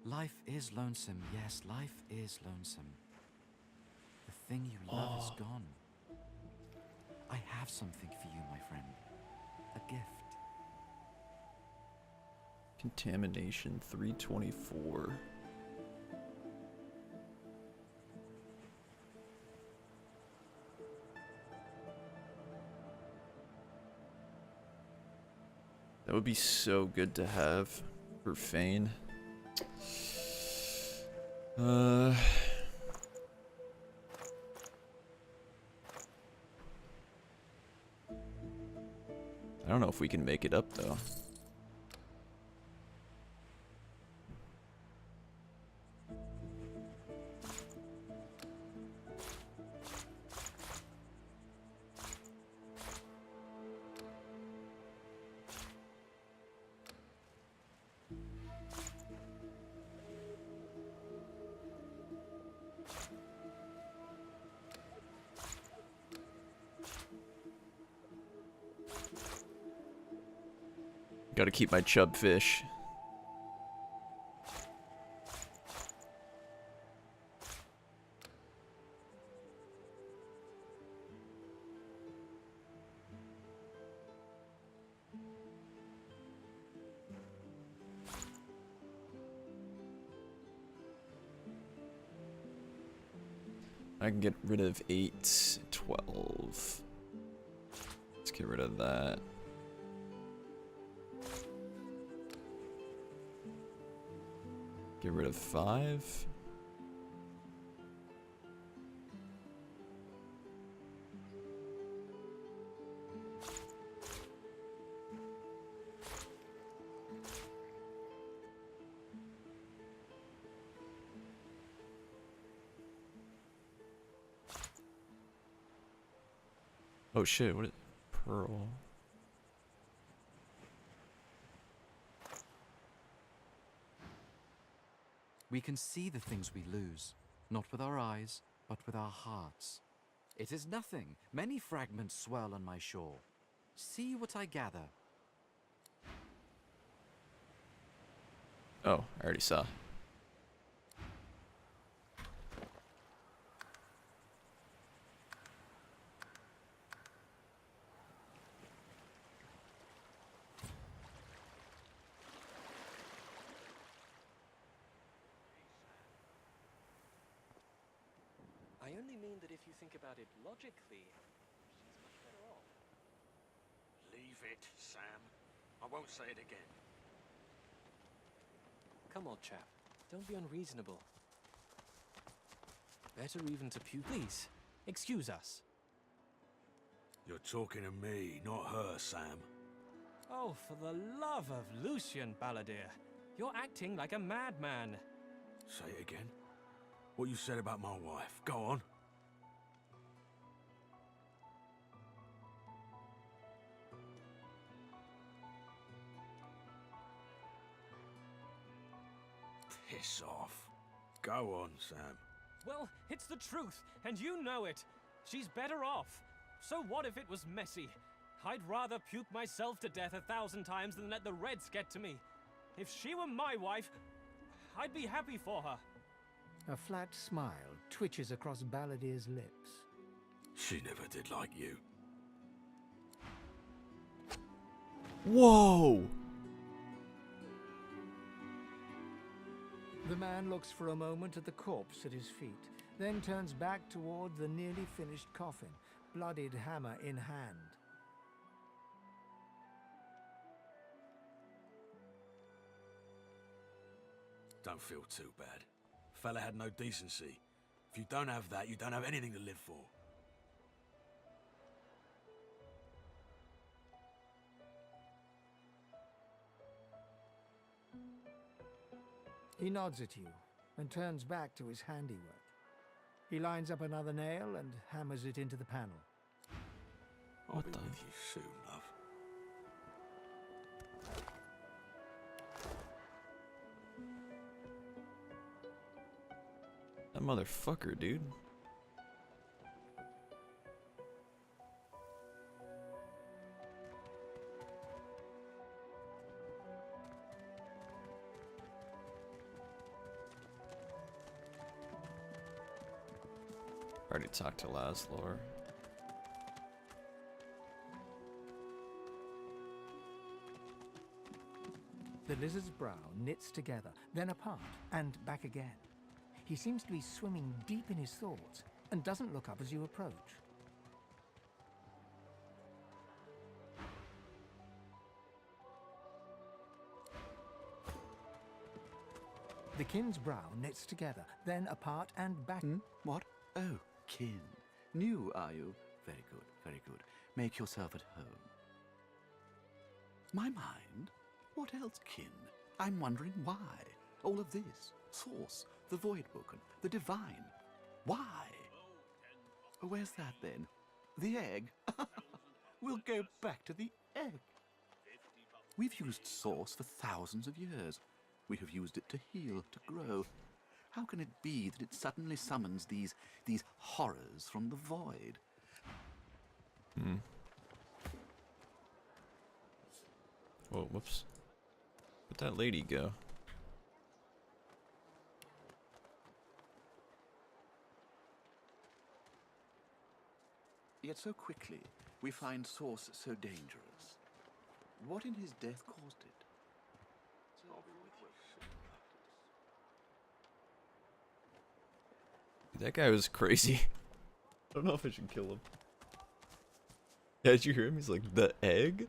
Life is lonesome. Yes, life is lonesome. The thing you love is gone. I have something for you, my friend. A gift. Contamination 324. That would be so good to have for Fane. I don't know if we can make it up though. Gotta keep my chub fish. I can get rid of 8, 12. Let's get rid of that. Get rid of 5. Oh shit, what is Pearl? We can see the things we lose, not with our eyes, but with our hearts. It is nothing. Many fragments swirl on my shore. See what I gather. Oh, I already saw. I only mean that if you think about it logically, she's much better off. Leave it, Sam. I won't say it again. Come on, chap. Don't be unreasonable. Better even to puke. Please, excuse us. You're talking to me, not her, Sam. Oh, for the love of Lucian, Balladeer. You're acting like a madman. Say it again. What you said about my wife. Go on. Piss off. Go on, Sam. Well, it's the truth, and you know it. She's better off. So what if it was messy? I'd rather puke myself to death 1,000 times than let the Reds get to me. If she were my wife, I'd be happy for her. A flat smile twitches across Balladeer's lips. She never did like you. Whoa! The man looks for a moment at the corpse at his feet, then turns back toward the nearly finished coffin, bloodied hammer in hand. Don't feel too bad. Fella had no decency. If you don't have that, you don't have anything to live for. He nods at you and turns back to his handiwork. He lines up another nail and hammers it into the panel. I'll be with you soon, love. That motherfucker, dude. Already talked to Laszlo. The lizard's brow knits together, then apart, and back again. He seems to be swimming deep in his thoughts, and doesn't look up as you approach. The kin's brow knits together, then apart and back. What? Oh, kin. New, are you? Very good, very good. Make yourself at home. My mind? What else, kin? I'm wondering why. All of this. Source, the Void Book, and the Divine. Why? Where's that, then? The egg? We'll go back to the egg. We've used Source for thousands of years. We have used it to heal, to grow. How can it be that it suddenly summons these horrors from the void? Whoa, whoops. Where'd that lady go? Yet so quickly, we find Source so dangerous. What in his death caused it? That guy was crazy. I don't know if I should kill him. Yeah, did you hear him? He's like, the egg?